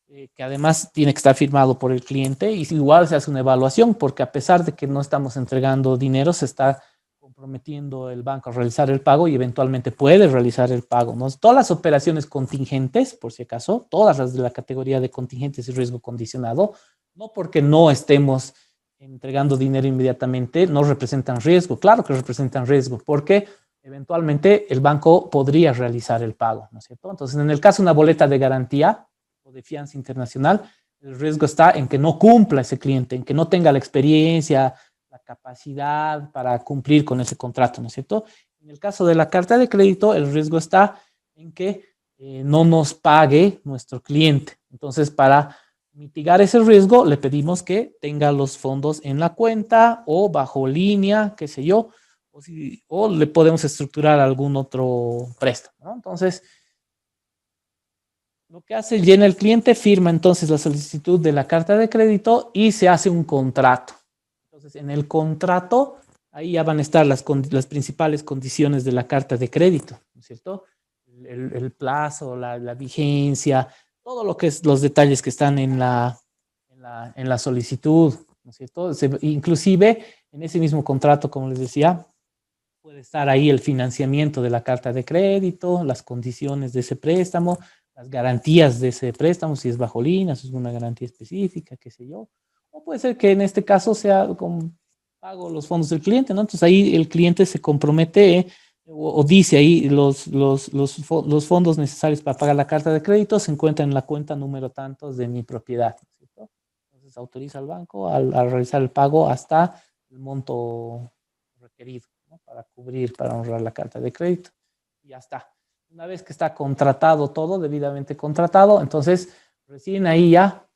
Que además tiene que estar firmado por el cliente y igual se hace una evaluación porque a pesar de que no estamos entregando dinero, se está comprometiendo el banco a realizar el pago y eventualmente puede realizar el pago, ¿no? Todas las operaciones contingentes, por si acaso, todas las de la categoría de contingentes y riesgo condicionado, no porque no estemos entregando dinero inmediatamente, no representan riesgo. Claro que representan riesgo porque eventualmente el banco podría realizar el pago, ¿no es cierto? Entonces, en el caso de una boleta de garantía o de fianza internacional, el riesgo está en que no cumpla ese cliente, en que no tenga la experiencia, la capacidad para cumplir con ese contrato, ¿no es cierto? En el caso de la carta de crédito, el riesgo está en que no nos pague nuestro cliente. Entonces, para mitigar ese riesgo, le pedimos que tenga los fondos en la cuenta o bajo línea, qué sé yo, o le podemos estructurar algún otro préstamo, ¿no? Entonces, lo que hace, llena el cliente, firma entonces la solicitud de la carta de crédito y se hace un contrato. Entonces, en el contrato, ahí ya van a estar las principales condiciones de la carta de crédito, ¿no es cierto? El plazo, la vigencia, todo lo que es los detalles que están en la solicitud, ¿no es cierto? Inclusive, en ese mismo contrato, como les decía, puede estar ahí el financiamiento de la carta de crédito, las condiciones de ese préstamo, las garantías de ese préstamo, si es bajo línea, si es una garantía específica, qué sé yo. O puede ser que en este caso sea con pago los fondos del cliente, ¿no? Entonces ahí el cliente se compromete o dice ahí los fondos necesarios para pagar la carta de crédito se encuentran en la cuenta número tantos de mi propiedad, ¿cierto? Entonces autoriza al banco a realizar el pago hasta el monto requerido, ¿no? Para cubrir, para honrar la carta de crédito. Y ya está. Una vez que está contratado todo, debidamente contratado, entonces recién ahí ya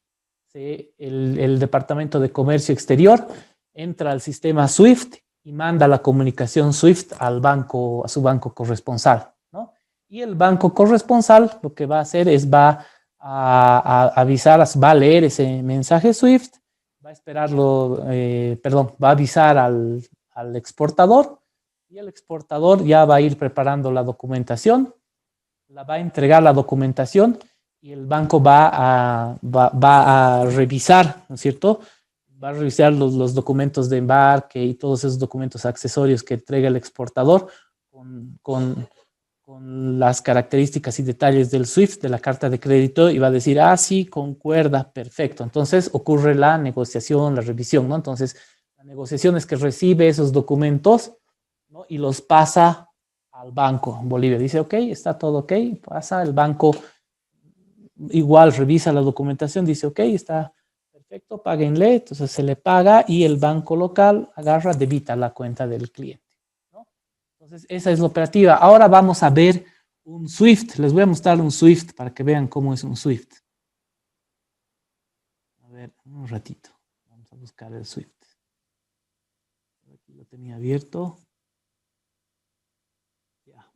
el Departamento de Comercio Exterior entra al sistema SWIFT y manda la comunicación SWIFT al banco, a su banco corresponsal, ¿no? Y el banco corresponsal lo que va a hacer es va a avisar, va a leer ese mensaje SWIFT, va a esperarlo, va a avisar al exportador y el exportador ya va a ir preparando la documentación, va a entregar la documentación y el banco va a revisar, ¿no es cierto? Va a revisar los documentos de embarque y todos esos documentos accesorios que entrega el exportador con las características y detalles del SWIFT, de la carta de crédito, y va a decir, sí, concuerda, perfecto. Entonces ocurre la negociación, la revisión, ¿no? Entonces, la negociación es que recibe esos documentos, ¿no? Y los pasa al banco en Bolivia. Dice, ok, está todo ok, pasa, el banco igual revisa la documentación, dice, ok, está perfecto, páguenle, entonces se le paga y el banco local agarra, debita la cuenta del cliente, ¿no? Entonces, esa es la operativa. Ahora vamos a ver un SWIFT. Les voy a mostrar un SWIFT para que vean cómo es un SWIFT. A ver, un ratito. Vamos a buscar el SWIFT. Aquí lo tenía abierto. Ya.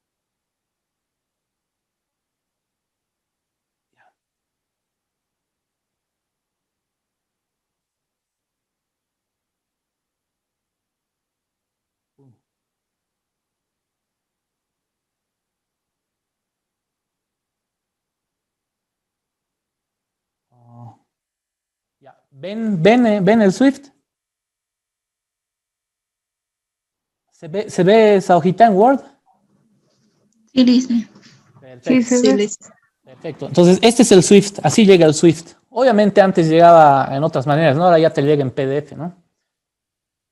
Ya. ¿Ven el SWIFT? ¿Se ve esa hojita en Word? Sí, dice. Perfecto. Sí, se ve. Perfecto. Entonces, este es el SWIFT. Así llega el SWIFT. Obviamente antes llegaba en otras maneras, ¿no? Ahora ya te llega en PDF, ¿no?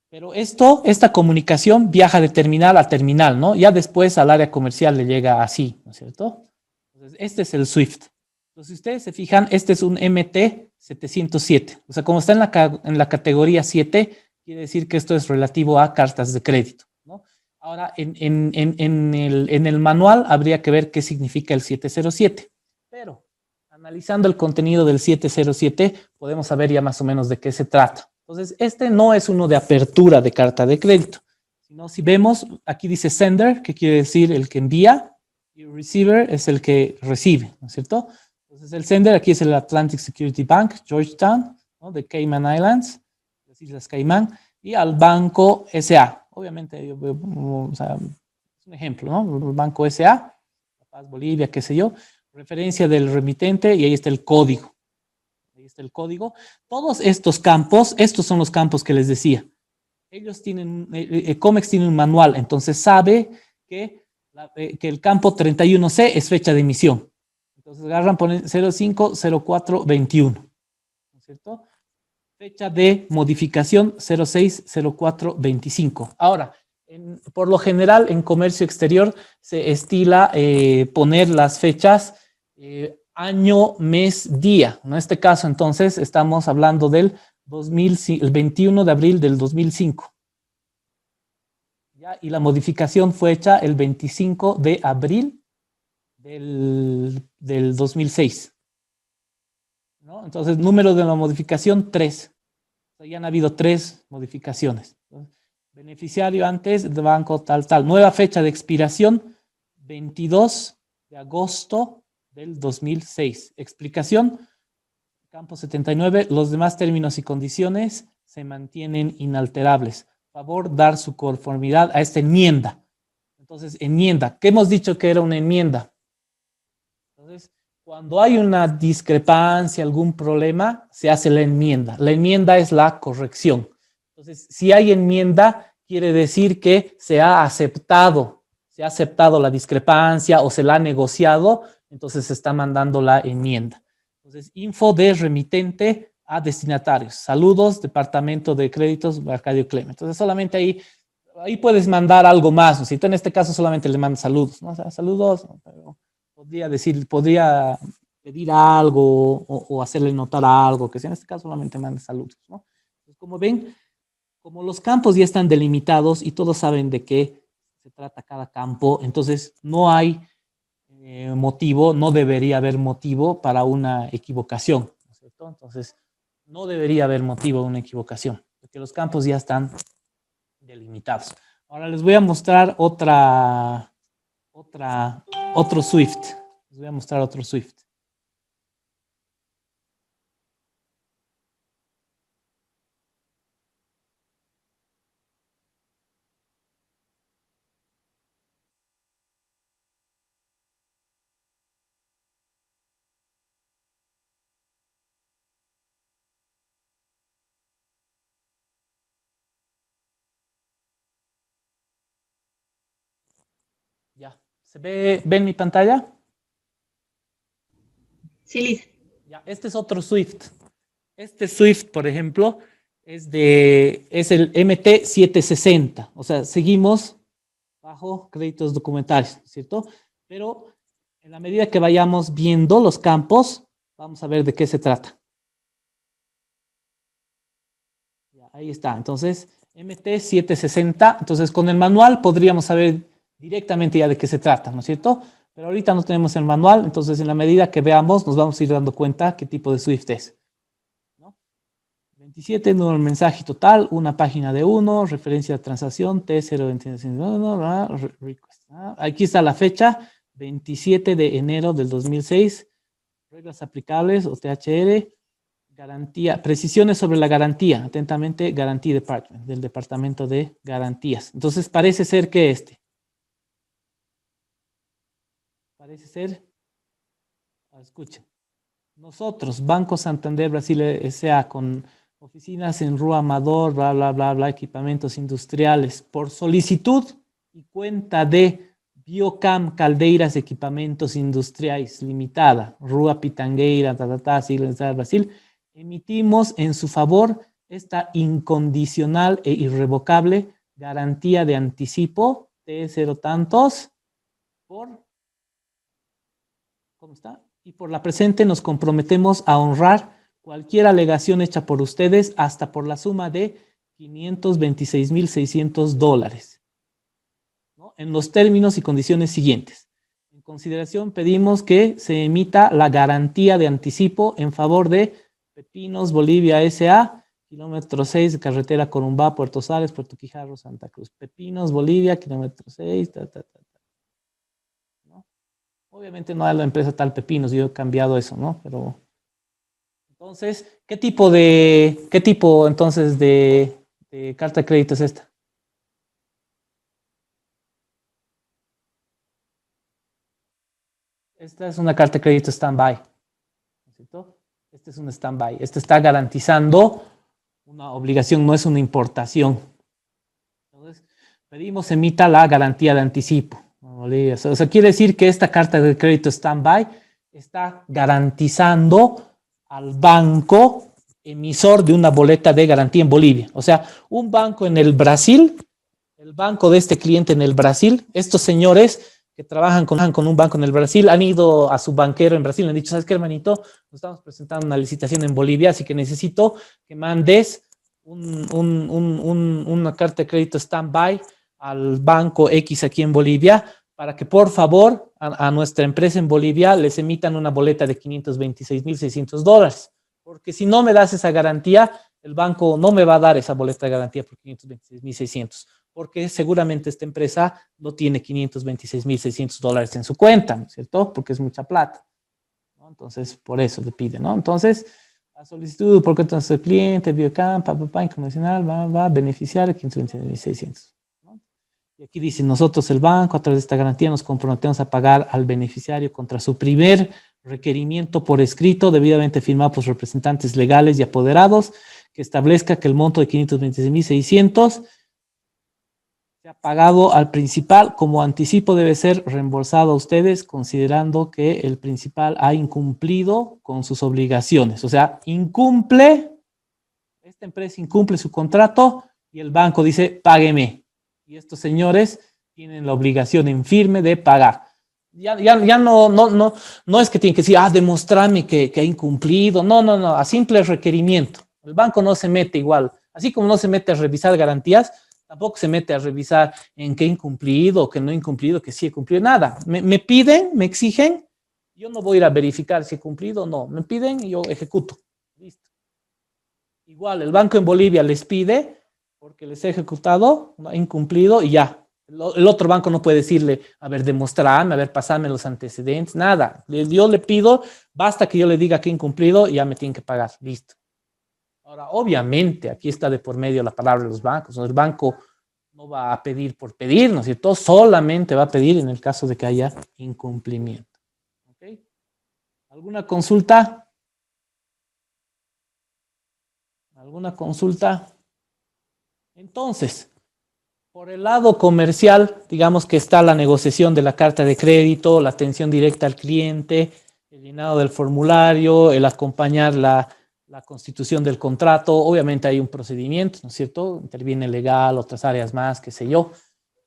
Pero esta comunicación viaja de terminal a terminal, ¿no? Ya después al área comercial le llega así, ¿no es cierto? Entonces, este es el SWIFT. Entonces, si ustedes se fijan, este es un MT-707. O sea, como está en la categoría 7, quiere decir que esto es relativo a cartas de crédito, ¿no? Ahora, en el manual habría que ver qué significa el 707. Pero, analizando el contenido del 707, podemos saber ya más o menos de qué se trata. Entonces, este no es uno de apertura de carta de crédito, sino si vemos, aquí dice sender, que quiere decir el que envía, y receiver es el que recibe, ¿no es cierto? Entonces, el sender aquí es el Atlantic Security Bank, Georgetown, ¿no? De Cayman Islands, las Islas Caimán, y al Banco SA. Obviamente, o sea, es un ejemplo, ¿no? El Banco SA, La Paz, Bolivia, qué sé yo, referencia del remitente, y ahí está el código. Ahí está el código. Todos estos campos, estos son los campos que les decía. Ellos tienen, COMEX tiene un manual, entonces sabe que el campo 31C es fecha de emisión. Entonces agarran, ponen 050421, ¿no es cierto? Fecha de modificación 060425. Ahora, por lo general en comercio exterior se estila poner las fechas año, mes, día. En este caso, entonces, estamos hablando del el 21 de abril del 2005. ¿Ya? Y la modificación fue hecha el 25 de abril del 2006. ¿no? Entonces, número de la modificación, 3. O sea, ya han habido 3 modificaciones. Beneficiario antes de banco tal. Nueva fecha de expiración, 22 de agosto del 2006. Explicación, campo 79, los demás términos y condiciones se mantienen inalterables. Favor, dar su conformidad a esta enmienda. Entonces, enmienda. ¿Qué hemos dicho que era una enmienda? Entonces, cuando hay una discrepancia, algún problema, se hace la enmienda. La enmienda es la corrección. Entonces, si hay enmienda, quiere decir que se ha aceptado la discrepancia o se la ha negociado, entonces se está mandando la enmienda. Entonces, info de remitente a destinatarios. Saludos, Departamento de Créditos, Arcadio Clemente. Entonces, solamente ahí puedes mandar algo más, ¿no? Si tú en este caso solamente le mandas saludos, ¿no? O sea, saludos, pero podría pedir algo o hacerle notar algo, que si en este caso solamente manda saludos, ¿no? Entonces, como ven, como los campos ya están delimitados y todos saben de qué se trata cada campo, entonces no hay motivo, no debería haber motivo para una equivocación, ¿no es cierto? Entonces, no debería haber motivo de una equivocación, porque los campos ya están delimitados. Ahora les voy a mostrar otro Swift. Les voy a mostrar otro Swift. Ya. ¿Ven mi pantalla? Sí, Liz. Ya, este es otro Swift. Este Swift, por ejemplo, es el MT760. O sea, seguimos bajo créditos documentales, ¿cierto? Pero en la medida que vayamos viendo los campos, vamos a ver de qué se trata. Ya, ahí está. Entonces, MT760. Entonces, con el manual podríamos saber directamente ya de qué se trata, ¿no es cierto? Pero ahorita no tenemos el manual, entonces en la medida que veamos nos vamos a ir dando cuenta qué tipo de Swift es, ¿no? 27, número de mensaje total, una página de 1, referencia de transacción, T021, request. Aquí está la fecha, 27 de enero del 2006, reglas aplicables o THR, garantía, precisiones sobre la garantía, atentamente, Guarantee Department, del Departamento de Garantías. Entonces parece ser que parece ser, escuchen, nosotros, Banco Santander Brasil S.A., con oficinas en Rua Amador, bla, bla, bla, bla, equipamientos industriales, por solicitud y cuenta de Biocam Caldeiras Equipamentos Industriales Limitada, Rua Pitangueira, sigla Brasil, emitimos en su favor esta incondicional e irrevocable garantía de anticipo T0 tantos ¿cómo está? Y por la presente nos comprometemos a honrar cualquier alegación hecha por ustedes hasta por la suma de $526,600, ¿no? En los términos y condiciones siguientes. En consideración pedimos que se emita la garantía de anticipo en favor de Pepinos Bolivia S.A., kilómetro 6 de carretera Corumbá, Puerto Sales, Puerto Quijarro, Santa Cruz. Pepinos Bolivia, kilómetro 6, ¿no? Obviamente no es la empresa tal Pepinos, yo he cambiado eso, ¿no? Pero entonces, ¿qué tipo entonces de carta de crédito es esta? Esta es una carta de crédito stand-by, ¿no es cierto? Este es un stand-by. Este está garantizando una obligación, no es una importación. Entonces, pedimos emita la garantía de anticipo. O sea, quiere decir que esta carta de crédito stand-by está garantizando al banco emisor de una boleta de garantía en Bolivia. O sea, un banco en el Brasil, el banco de este cliente en el Brasil, estos señores que trabajan con un banco en el Brasil, han ido a su banquero en Brasil, le han dicho, ¿sabes qué, hermanito? Nos estamos presentando una licitación en Bolivia, así que necesito que mandes una carta de crédito stand-by al banco X aquí en Bolivia, para que por favor a nuestra empresa en Bolivia les emitan una boleta de $526,600. Porque si no me das esa garantía, el banco no me va a dar esa boleta de garantía por 526.600, porque seguramente esta empresa no tiene $526.600 en su cuenta, ¿no es cierto? Porque es mucha plata, ¿no? Entonces, por eso le pide, ¿no? Entonces, la solicitud, porque entonces el cliente, biocamp, incondicional, va, beneficiario, 526.600. ¿No? Y aquí dice, nosotros el banco, a través de esta garantía, nos comprometemos a pagar al beneficiario contra su primer requerimiento por escrito, debidamente firmado por representantes legales y apoderados, que establezca que el monto de 526.600 sea pagado al principal como anticipo, debe ser reembolsado a ustedes, considerando que el principal ha incumplido con sus obligaciones. O sea, esta empresa incumple su contrato y el banco dice, págueme. Y estos señores tienen la obligación en firme de pagar. Ya no es que tienen que decir, demostrarme que ha incumplido. No, a simple requerimiento. El banco no se mete igual. Así como no se mete a revisar garantías, tampoco se mete a revisar en qué he incumplido, que no he incumplido, que sí he cumplido. Nada. Me piden, me exigen. Yo no voy a ir a verificar si he cumplido o no. Me piden y yo ejecuto. Listo. Igual, el banco en Bolivia les pide porque les he ejecutado, no ha incumplido y ya. El otro banco no puede decirle, a ver, demostrarme, a ver, pasarme los antecedentes, nada. Yo le pido, basta que yo le diga que he incumplido y ya me tienen que pagar, listo. Ahora, obviamente, aquí está de por medio la palabra de los bancos. El banco no va a pedir por pedir, ¿no es cierto? Solamente va a pedir en el caso de que haya incumplimiento. ¿Okay? ¿Alguna consulta? ¿Alguna consulta? Entonces, por el lado comercial, digamos que está la negociación de la carta de crédito, la atención directa al cliente, el llenado del formulario, el acompañar la constitución del contrato. Obviamente hay un procedimiento, ¿no es cierto? Interviene legal, otras áreas más, qué sé yo.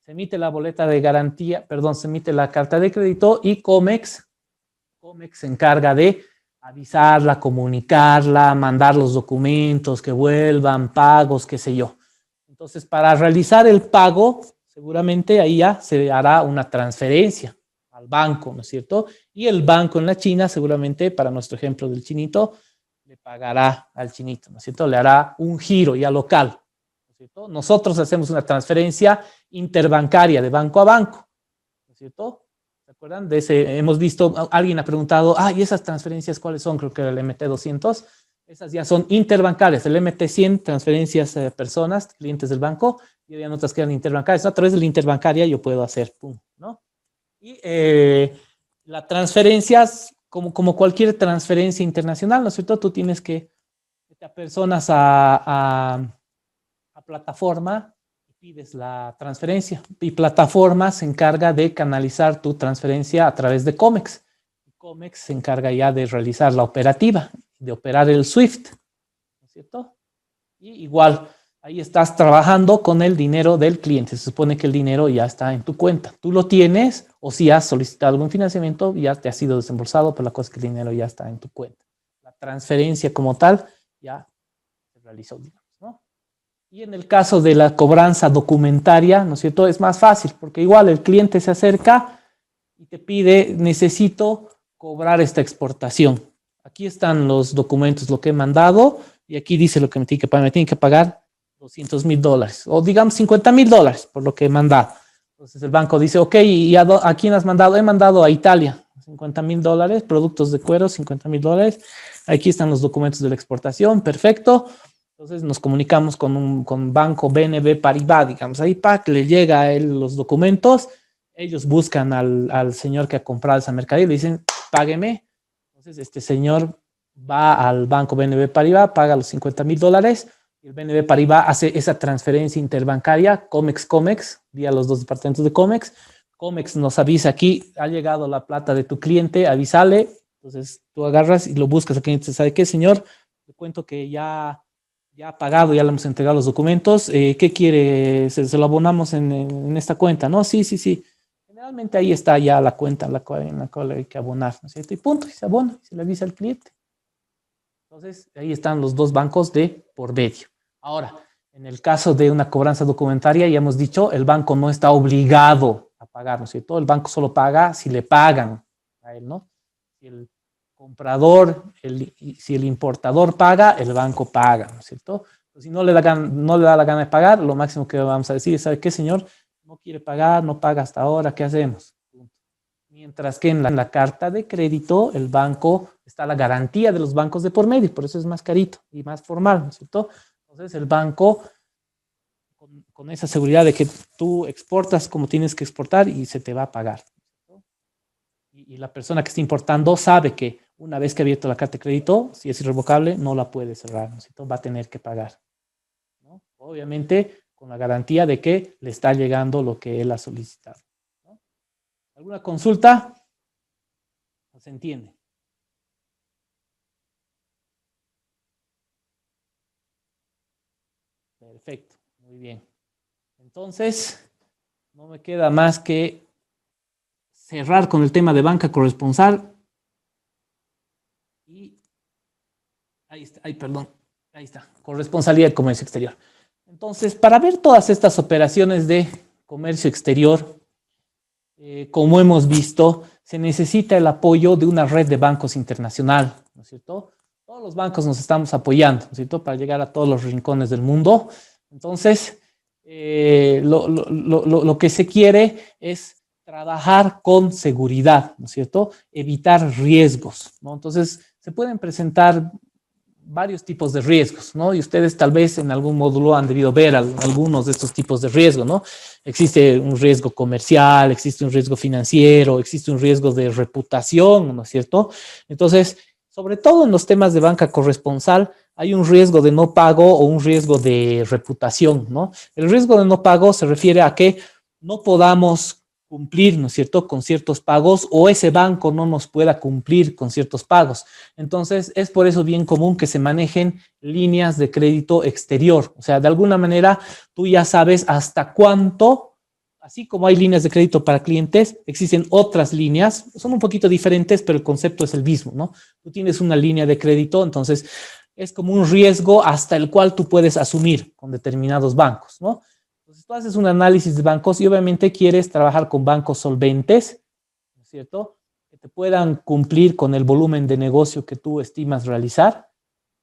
Se emite la boleta de garantía, se emite la carta de crédito y Comex se encarga de avisarla, comunicarla, mandar los documentos que vuelvan, pagos, qué sé yo. Entonces, para realizar el pago, seguramente ahí ya se hará una transferencia al banco, ¿no es cierto? Y el banco en la China, seguramente, para nuestro ejemplo del chinito, le pagará al chinito, ¿no es cierto? Le hará un giro ya local, ¿no es cierto? Nosotros hacemos una transferencia interbancaria de banco a banco, ¿no es cierto? ¿Se acuerdan? De ese, hemos visto, alguien ha preguntado, ¿y esas transferencias cuáles son? Creo que era el MT200. Esas ya son interbancarias, el MT100, transferencias personas, clientes del banco, y había otras que eran interbancarias. A través de la interbancaria yo puedo hacer, ¿no? Y las transferencias, como cualquier transferencia internacional, ¿no es cierto? Tú tienes que meter a personas a plataforma y pides la transferencia. Y plataforma se encarga de canalizar tu transferencia a través de Comex. Comex se encarga ya de realizar la operativa, de operar el SWIFT, ¿no es cierto? Y igual, ahí estás trabajando con el dinero del cliente. Se supone que el dinero ya está en tu cuenta. Tú lo tienes, o si has solicitado algún financiamiento, ya te ha sido desembolsado, pero la cosa es que el dinero ya está en tu cuenta. La transferencia como tal ya se realizó, digamos, ¿no? Y en el caso de la cobranza documentaria, ¿no es cierto? Es más fácil, porque igual el cliente se acerca y te pide, necesito cobrar esta exportación. Aquí están los documentos, lo que he mandado, y aquí dice lo que me tiene que pagar. Me tienen que pagar $200,000, o digamos $50,000 por lo que he mandado. Entonces el banco dice, ok, ¿y a quién has mandado? He mandado a Italia, $50,000, productos de cuero, $50,000. Aquí están los documentos de la exportación, perfecto. Entonces nos comunicamos con banco BNB Paribas, digamos, ahí le llega a él los documentos. Ellos buscan al señor que ha comprado esa mercadería y le dicen, págueme. Entonces este señor va al banco BNB Paribas, paga los $50,000 y el BNB Paribas hace esa transferencia interbancaria, Comex, vía los dos departamentos de Comex. Comex nos avisa aquí, ha llegado la plata de tu cliente, avísale. Entonces tú agarras y lo buscas al cliente. ¿Sabe qué, señor? Le cuento que ya ha pagado, ya le hemos entregado los documentos. ¿Qué quiere? ¿Se lo abonamos en esta cuenta? ¿No? Sí. Generalmente ahí está ya la cuenta en la cual hay que abonar, ¿no es cierto? Y punto, y se abona, y se le avisa al cliente. Entonces, ahí están los dos bancos de por medio. Ahora, en el caso de una cobranza documentaria, ya hemos dicho, el banco no está obligado a pagar, ¿no es cierto? El banco solo paga si le pagan a él, ¿no? Si el comprador, si el importador paga, el banco paga, ¿no es cierto? Pues si no le da la gana de pagar, lo máximo que vamos a decir es, ¿sabe qué, señor? No quiere pagar, no paga hasta ahora, ¿qué hacemos? Mientras que en la carta de crédito, el banco, está la garantía de los bancos de por medio, por eso es más carito y más formal, ¿no es cierto? Entonces el banco, con esa seguridad de que tú exportas como tienes que exportar y se te va a pagar. Y la persona que está importando sabe que una vez que ha abierto la carta de crédito, si es irrevocable, no la puede cerrar, ¿no es cierto? Va a tener que pagar, ¿no? Obviamente, con la garantía de que le está llegando lo que él ha solicitado, ¿no? ¿Alguna consulta? ¿No se entiende? Perfecto, muy bien. Entonces, no me queda más que cerrar con el tema de banca corresponsal. Y ahí está, ahí está, corresponsalía de comercio exterior. Entonces, para ver todas estas operaciones de comercio exterior, como hemos visto, se necesita el apoyo de una red de bancos internacional, ¿no es cierto? Todos los bancos nos estamos apoyando, ¿no es cierto?, para llegar a todos los rincones del mundo. Entonces, lo que se quiere es trabajar con seguridad, ¿no es cierto? Evitar riesgos, ¿no? Entonces, se pueden presentar varios tipos de riesgos, ¿no? Y ustedes tal vez en algún módulo han debido ver algunos de estos tipos de riesgo, ¿no? Existe un riesgo comercial, existe un riesgo financiero, existe un riesgo de reputación, ¿no es cierto? Entonces, sobre todo en los temas de banca corresponsal, hay un riesgo de no pago o un riesgo de reputación, ¿no? El riesgo de no pago se refiere a que no podamos cumplir, ¿no es cierto?, con ciertos pagos, o ese banco no nos pueda cumplir con ciertos pagos. Entonces, es por eso bien común que se manejen líneas de crédito exterior. O sea, de alguna manera, tú ya sabes hasta cuánto, así como hay líneas de crédito para clientes, existen otras líneas, son un poquito diferentes, pero el concepto es el mismo, ¿no? Tú tienes una línea de crédito, entonces es como un riesgo hasta el cual tú puedes asumir con determinados bancos, ¿no? Entonces tú haces un análisis de bancos y obviamente quieres trabajar con bancos solventes, ¿no es cierto?, que te puedan cumplir con el volumen de negocio que tú estimas realizar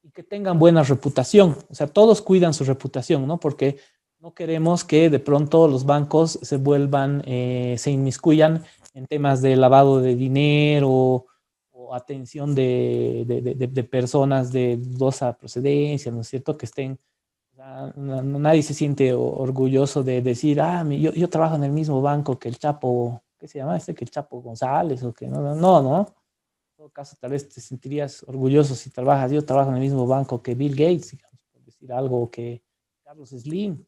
y que tengan buena reputación. O sea, todos cuidan su reputación, ¿no? Porque no queremos que de pronto los bancos se vuelvan, se inmiscuyan en temas de lavado de dinero o atención de personas de dudosa procedencia, ¿no es cierto?, que estén... Nadie se siente orgulloso de decir, yo trabajo en el mismo banco que el Chapo, ¿qué se llama? Que el Chapo González, o que no. En todo caso, tal vez te sentirías orgulloso si trabajas, yo trabajo en el mismo banco que Bill Gates, digamos, por decir algo, que Carlos Slim,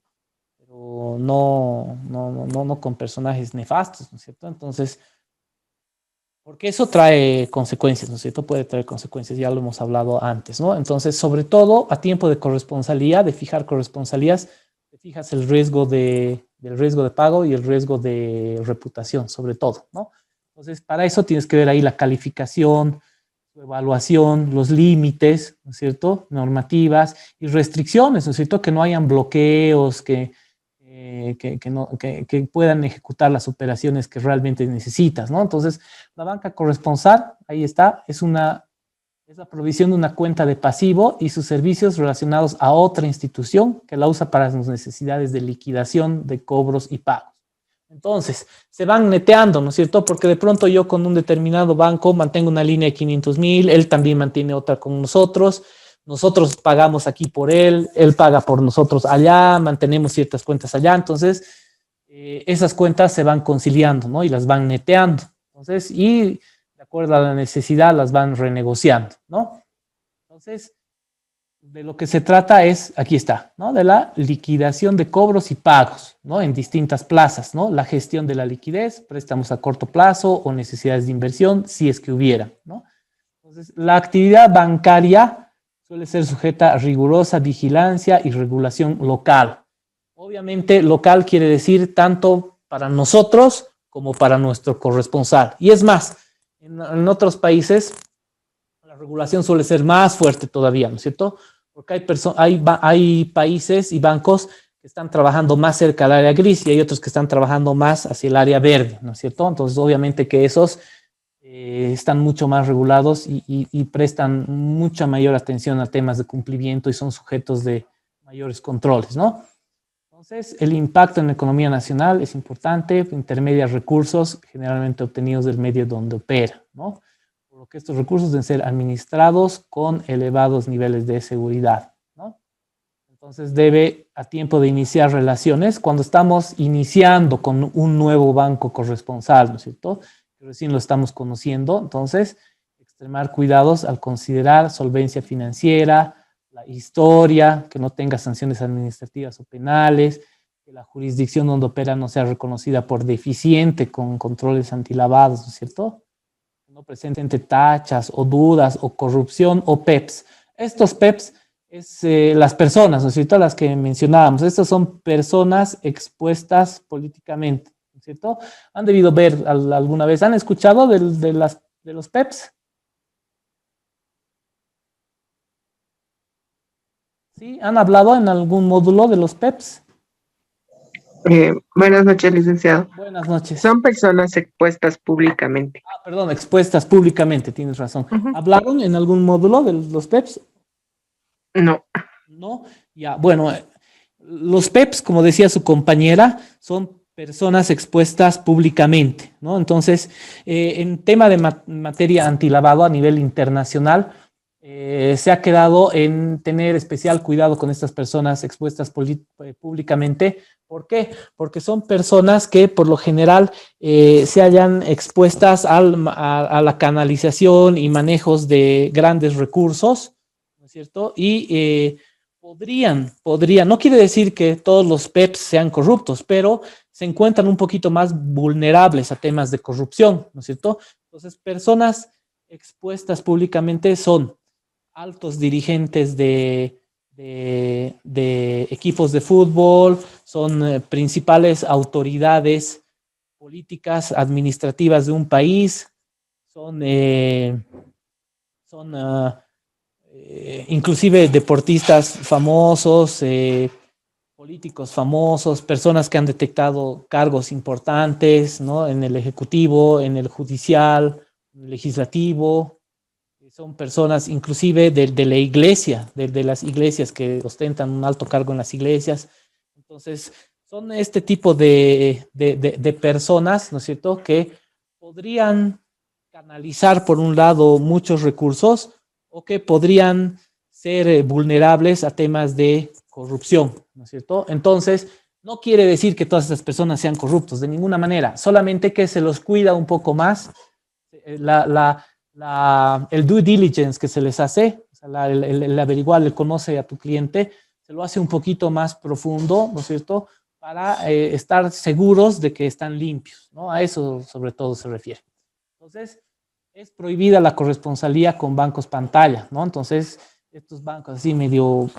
pero no con personajes nefastos, ¿no es cierto? Entonces, porque eso trae consecuencias, ¿no es cierto? Puede traer consecuencias, ya lo hemos hablado antes, ¿no? Entonces, sobre todo, a tiempo de corresponsalía, de fijar corresponsalías, te fijas el riesgo del riesgo de pago y el riesgo de reputación, sobre todo, ¿no? Entonces, para eso tienes que ver ahí la calificación, su evaluación, los límites, ¿no es cierto?, normativas y restricciones, ¿no es cierto?, que no hayan bloqueos, que puedan ejecutar las operaciones que realmente necesitas, ¿no? Entonces, la banca corresponsal, ahí está, es la provisión de una cuenta de pasivo y sus servicios relacionados a otra institución que la usa para sus necesidades de liquidación, de cobros y pagos. Entonces, se van neteando, ¿no es cierto? Porque de pronto yo con un determinado banco mantengo una línea de 500,000, él también mantiene otra con nosotros pagamos aquí por él paga por nosotros allá, mantenemos ciertas cuentas allá, entonces esas cuentas se van conciliando, ¿no? Y las van neteando, entonces, y de acuerdo a la necesidad las van renegociando, ¿no? Entonces, de lo que se trata es, aquí está, ¿no?, de la liquidación de cobros y pagos, ¿no?, en distintas plazas, ¿no? La gestión de la liquidez, préstamos a corto plazo o necesidades de inversión, si es que hubiera, ¿no? Entonces, la actividad bancaria suele ser sujeta a rigurosa vigilancia y regulación local. Obviamente, local quiere decir tanto para nosotros como para nuestro corresponsal. Y es más, en otros países la regulación suele ser más fuerte todavía, ¿no es cierto? Porque hay países y bancos que están trabajando más cerca del área gris y hay otros que están trabajando más hacia el área verde, ¿no es cierto? Entonces, obviamente que esos están mucho más regulados y prestan mucha mayor atención a temas de cumplimiento y son sujetos de mayores controles, ¿no? Entonces, el impacto en la economía nacional es importante, intermedia recursos generalmente obtenidos del medio donde opera, ¿no? Por lo que estos recursos deben ser administrados con elevados niveles de seguridad, ¿no? Entonces, debe a tiempo de iniciar relaciones, cuando estamos iniciando con un nuevo banco corresponsal, ¿no es cierto?, recién lo estamos conociendo, entonces extremar cuidados al considerar solvencia financiera, la historia, que no tenga sanciones administrativas o penales, que la jurisdicción donde opera no sea reconocida por deficiente con controles antilavados, ¿no es cierto? Que no presente tachas o dudas o corrupción o PEPs. Estos PEPs es las personas, ¿no es cierto?, las que mencionábamos. Estas son personas expuestas políticamente, ¿no es cierto? Han debido ver alguna vez, ¿han escuchado de los PEPs? ¿Sí? ¿Han hablado en algún módulo de los PEPs? Buenas noches, licenciado. Buenas noches. Son personas expuestas públicamente. Ah, perdón, expuestas públicamente, tienes razón. ¿Hablaron en algún módulo de los PEPs? No. No, ya, bueno, los PEPs, como decía su compañera, son personas expuestas públicamente, ¿no? Entonces, en tema de materia antilavado a nivel internacional, se ha quedado en tener especial cuidado con estas personas expuestas públicamente. ¿Por qué? Porque son personas que por lo general se hallan expuestas a la canalización y manejos de grandes recursos, ¿no es cierto? Y podrían, no quiere decir que todos los PEPs sean corruptos, pero se encuentran un poquito más vulnerables a temas de corrupción, ¿no es cierto? Entonces, personas expuestas públicamente son altos dirigentes de equipos de fútbol, son principales autoridades políticas, administrativas de un país, son inclusive deportistas famosos, políticos famosos, personas que han detectado cargos importantes, ¿no?, en el ejecutivo, en el judicial, en el legislativo. Son personas inclusive de la iglesia, de las iglesias que ostentan un alto cargo en las iglesias. Entonces, son este tipo de personas, ¿no es cierto?, que podrían canalizar por un lado muchos recursos o que podrían ser vulnerables a temas de corrupción, ¿no es cierto? Entonces, no quiere decir que todas estas personas sean corruptos, de ninguna manera, solamente que se los cuida un poco más. El due diligence que se les hace, o sea, el averiguar, el conoce a tu cliente, se lo hace un poquito más profundo, ¿no es cierto?, para estar seguros de que están limpios, ¿no? A eso sobre todo se refiere. Entonces, es prohibida la corresponsalía con bancos pantalla, ¿no? Entonces, estos bancos así medio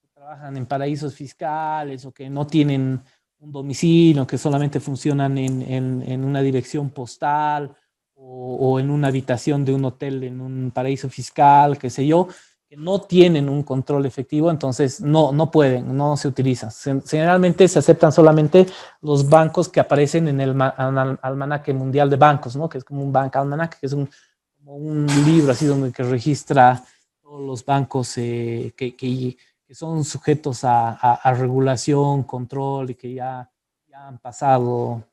que trabajan en paraísos fiscales o que no tienen un domicilio, que solamente funcionan en una dirección postal o en una habitación de un hotel en un paraíso fiscal, qué sé yo, que no tienen un control efectivo, entonces no pueden, no se utilizan. Generalmente se aceptan solamente los bancos que aparecen en el almanaque mundial de bancos, ¿no?, que es como un bank almanaque, que es como un libro así donde que registra todos los bancos que son sujetos a regulación, control y que ya han pasado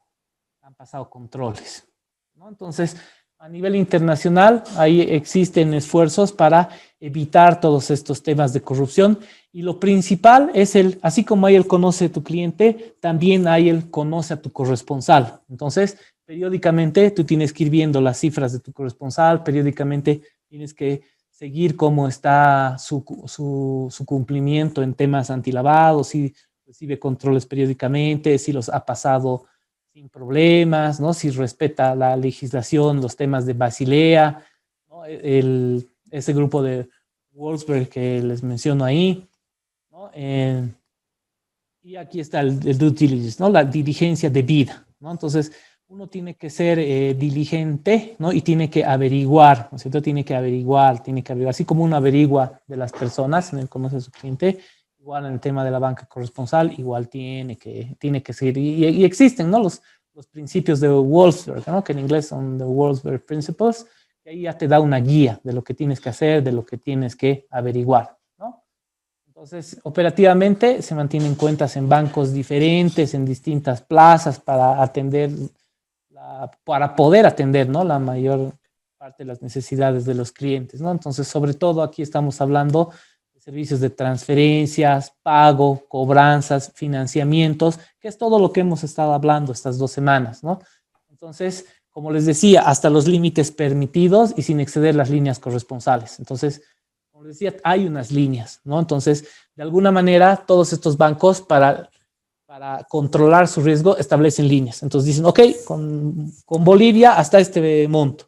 controles, ¿no? Entonces, a nivel internacional, ahí existen esfuerzos para evitar todos estos temas de corrupción y lo principal es así como hay el conoce a tu cliente, también hay el conoce a tu corresponsal. Entonces, periódicamente tú tienes que ir viendo las cifras de tu corresponsal, periódicamente tienes que seguir cómo está su cumplimiento en temas antilavados, si recibe controles periódicamente, si los ha pasado sin problemas, ¿no?, si respeta la legislación, los temas de Basilea, ¿no?, ese grupo de Wolfsberg que les menciono ahí, ¿no? Y aquí está el due diligence, ¿no?, la diligencia debida, ¿no? Entonces, uno tiene que ser diligente, ¿no?, y tiene que averiguar, ¿no es cierto? Tiene que averiguar, así como uno averigua de las personas en el conoce a su cliente, igual en el tema de la banca corresponsal, igual tiene que seguir. Y existen, ¿no?, los los principios de Wolfsberg, ¿no? Que en inglés son the Wolfsberg Principles, que ahí ya te da una guía de lo que tienes que hacer, de lo que tienes que averiguar, ¿no? Entonces, operativamente se mantienen cuentas en bancos diferentes, en distintas plazas para atender, para poder atender, ¿no? La mayor parte de las necesidades de los clientes, ¿no? Entonces, sobre todo aquí estamos hablando de servicios de transferencias, pago, cobranzas, financiamientos, que es todo lo que hemos estado hablando estas 2 semanas, ¿no? Entonces, como les decía, hasta los límites permitidos y sin exceder las líneas corresponsales. Entonces, como les decía, hay unas líneas, ¿no? Entonces, de alguna manera, todos estos bancos para controlar su riesgo establecen líneas. Entonces dicen, ok, con Bolivia hasta este monto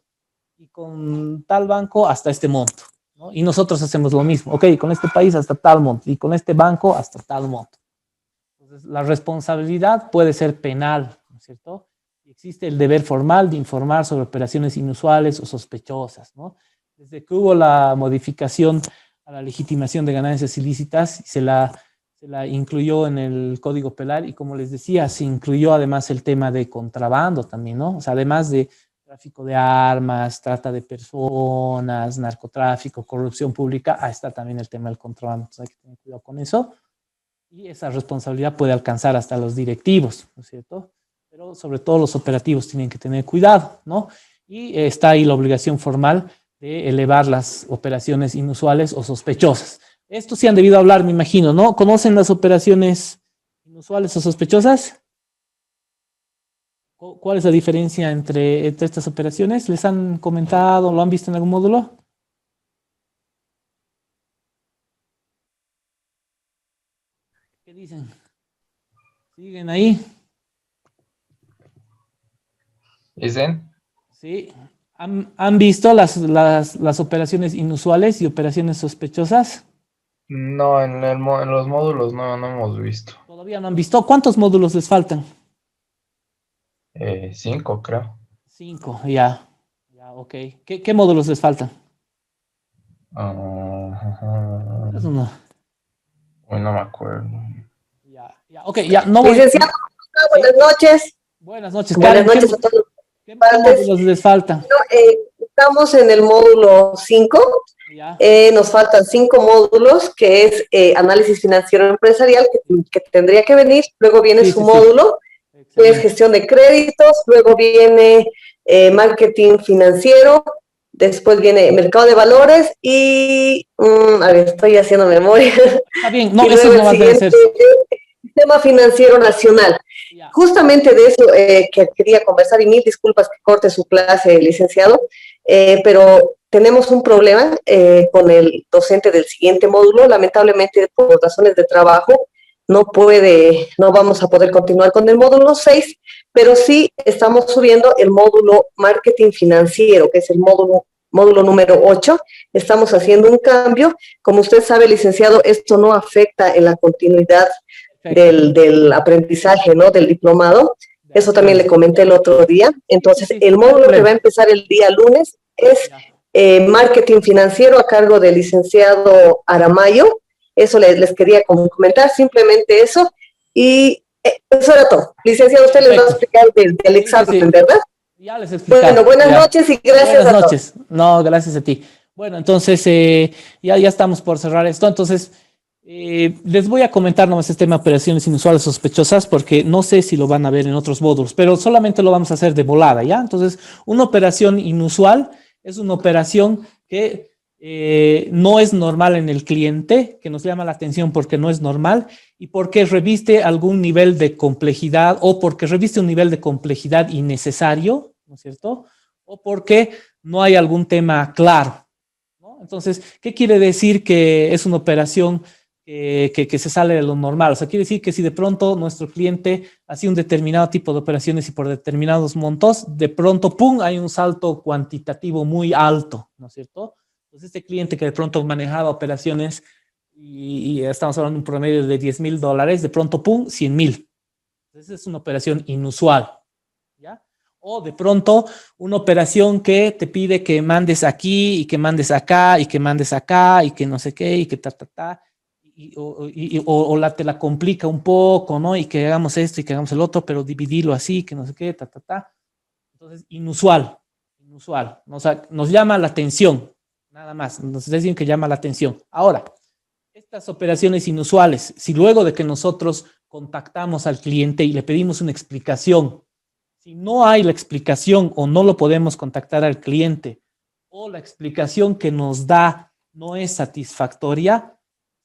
y con tal banco hasta este monto, ¿no? Y nosotros hacemos lo mismo, ok, con este país hasta tal monto y con este banco hasta tal monto. Entonces, la responsabilidad puede ser penal, ¿no es cierto? Existe el deber formal de informar sobre operaciones inusuales o sospechosas, ¿no? Desde que hubo la modificación a la legitimación de ganancias ilícitas, se la incluyó en el Código Penal y, como les decía, se incluyó además el tema de contrabando también, ¿no? O sea, además de tráfico de armas, trata de personas, narcotráfico, corrupción pública, ahí está también el tema del contrabando. Entonces hay que tener cuidado con eso. Y esa responsabilidad puede alcanzar hasta los directivos, ¿no es cierto? Pero sobre todo los operativos tienen que tener cuidado, ¿no? Y está ahí la obligación formal de elevar las operaciones inusuales o sospechosas. Esto sí han debido hablar, me imagino, ¿no? ¿Conocen las operaciones inusuales o sospechosas? ¿Cuál es la diferencia entre estas operaciones? ¿Les han comentado, lo han visto en algún módulo? ¿Qué dicen? ¿Siguen ahí? ¿Dicen? Sí. ¿Han visto las operaciones inusuales y operaciones sospechosas? No, en los módulos no hemos visto. Todavía no han visto. ¿Cuántos módulos les faltan? 5, creo. 5, ya, ok. ¿Qué módulos les faltan? Eso no. Uy, no me acuerdo. Ok, ya, no voy. Licenciado, buenas noches. Buenas noches, Buenas Karen. noches a todos. ¿Qué módulos les faltan? Estamos en el módulo 5. Nos faltan 5 módulos, que es análisis financiero empresarial, que tendría que venir. Luego viene su módulo, que es gestión de créditos. Luego viene marketing financiero. Después viene mercado de valores y, a ver, estoy haciendo memoria. Está bien, no, eso no va a ser. Sistema financiero nacional. Justamente de eso que quería conversar, y mil disculpas que corte su clase, licenciado, pero tenemos un problema con el docente del siguiente módulo. Lamentablemente, por razones de trabajo, no vamos a poder continuar con el módulo 6, pero sí estamos subiendo el módulo marketing financiero, que es el módulo número 8. Estamos haciendo un cambio. Como usted sabe, licenciado, esto no afecta en la continuidad del aprendizaje, ¿no? Del diplomado. Eso también le comenté el otro día. Entonces, el módulo que va a empezar el día lunes es marketing financiero a cargo del licenciado Aramayo. Eso les quería comentar, simplemente eso. Y eso era todo. Licenciado, usted les va a explicar del examen, ¿verdad? Ya les expliqué. Bueno, buenas noches y gracias a todos. Buenas noches. No, gracias a ti. Bueno, entonces ya estamos por cerrar esto. Entonces, les voy a comentar nomás este tema de operaciones inusuales sospechosas, porque no sé si lo van a ver en otros módulos, pero solamente lo vamos a hacer de volada, ¿ya? Entonces, una operación inusual es una operación que no es normal en el cliente, que nos llama la atención porque no es normal y porque reviste algún nivel de complejidad, o porque reviste un nivel de complejidad innecesario, ¿no es cierto? O porque no hay algún tema claro, ¿no? Entonces, ¿qué quiere decir que es una operación que se sale de lo normal? O sea, quiere decir que si de pronto nuestro cliente hacía un determinado tipo de operaciones y por determinados montos, de pronto, ¡pum!, hay un salto cuantitativo muy alto, ¿no es cierto? Entonces, este cliente que de pronto manejaba operaciones y estamos hablando de un promedio de $10,000, de pronto, ¡pum!, 100,000. Entonces, es una operación inusual, ¿ya? O de pronto, una operación que te pide que mandes aquí y que mandes acá y que mandes acá y que no sé qué y que te la complica un poco, ¿no? Y que hagamos esto y que hagamos el otro, pero dividirlo así, que no sé qué, Entonces, inusual. O sea, nos llama la atención, nada más. Nos dicen que llama la atención. Ahora, estas operaciones inusuales, si luego de que nosotros contactamos al cliente y le pedimos una explicación, si no hay la explicación o no lo podemos contactar al cliente, o la explicación que nos da no es satisfactoria,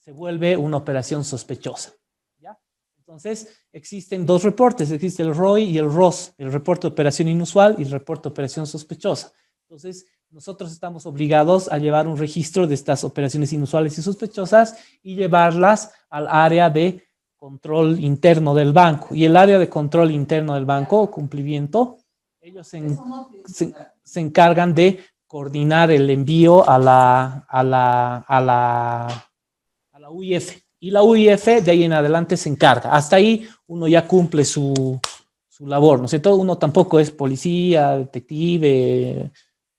se vuelve una operación sospechosa. ¿Ya? Entonces, existen dos reportes, existe el ROI y el ROS, el reporte de operación inusual y el reporte de operación sospechosa. Entonces, nosotros estamos obligados a llevar un registro de estas operaciones inusuales y sospechosas y llevarlas al área de control interno del banco. Y el área de control interno del banco, cumplimiento, ellos se encargan de coordinar el envío a la UIF. Y la UIF de ahí en adelante se encarga. Hasta ahí uno ya cumple su labor, ¿no es cierto? Uno tampoco es policía, detective,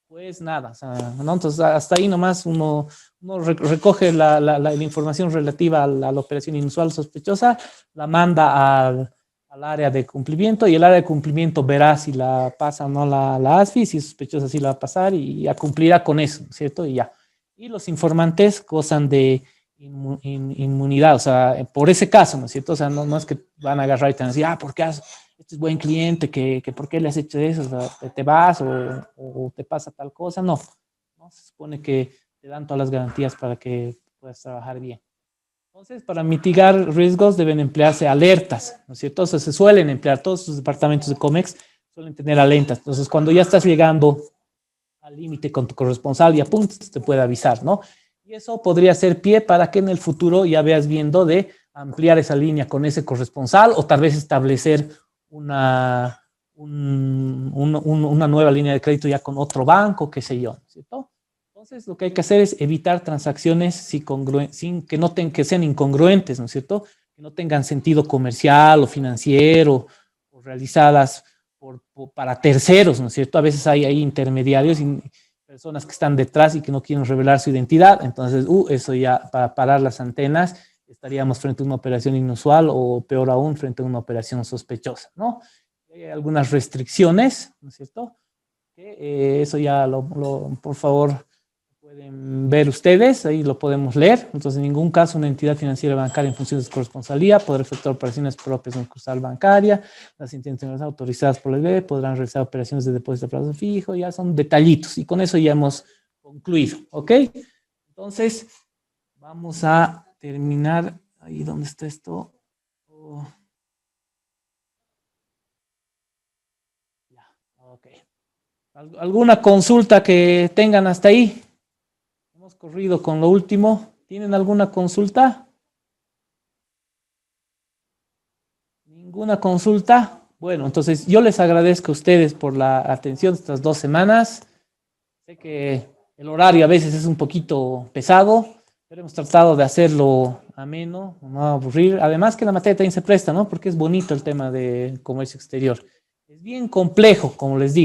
pues nada. O sea, ¿no? Entonces hasta ahí nomás uno recoge la información relativa a la operación inusual sospechosa, la manda al área de cumplimiento y el área de cumplimiento verá si la pasa o no la ASFI, si es sospechosa sí la va a pasar y ya cumplirá con eso, ¿cierto? Y ya. Y los informantes gozan de inmunidad, o sea, por ese caso, ¿no es cierto? O sea, no es que van a agarrar y te van a decir, ¿por qué este es buen cliente, que por qué le has hecho eso? O sea, te vas o te pasa tal cosa, no. Se supone que te dan todas las garantías para que puedas trabajar bien. Entonces, para mitigar riesgos deben emplearse alertas, ¿no es cierto? O sea, se suelen emplear, todos los departamentos de COMEX suelen tener alertas. Entonces, cuando ya estás llegando al límite con tu corresponsal y apuntes, te puede avisar, ¿no? Y eso podría ser pie para que en el futuro ya veas viendo de ampliar esa línea con ese corresponsal o tal vez establecer una nueva línea de crédito ya con otro banco, qué sé yo, ¿cierto? Entonces, lo que hay que hacer es evitar transacciones que sean incongruentes, ¿no es cierto? Que no tengan sentido comercial o financiero o realizadas para terceros, ¿no es cierto? A veces hay intermediarios y personas que están detrás y que no quieren revelar su identidad. Entonces, eso ya, para parar las antenas, estaríamos frente a una operación inusual o peor aún, frente a una operación sospechosa, ¿no? Hay algunas restricciones, ¿no es cierto? Eso ya, por favor, pueden ver ustedes, ahí lo podemos leer. Entonces, en ningún caso una entidad financiera bancaria en función de su corresponsalía podrá efectuar operaciones propias de una sucursal bancaria. Las entidades autorizadas por la EB podrán realizar operaciones de depósito a plazo fijo, ya son detallitos. Y con eso ya hemos concluido, ¿ok? Entonces, vamos a terminar. Ahí, ¿dónde está esto? Ya, ok. ¿Alguna consulta que tengan hasta ahí? Hemos corrido con lo último. ¿Tienen alguna consulta? ¿Ninguna consulta? Bueno, entonces yo les agradezco a ustedes por la atención estas 2 semanas. Sé que el horario a veces es un poquito pesado, pero hemos tratado de hacerlo ameno, no aburrir. Además que la materia también se presta, ¿no? Porque es bonito el tema de comercio exterior. Es bien complejo, como les digo.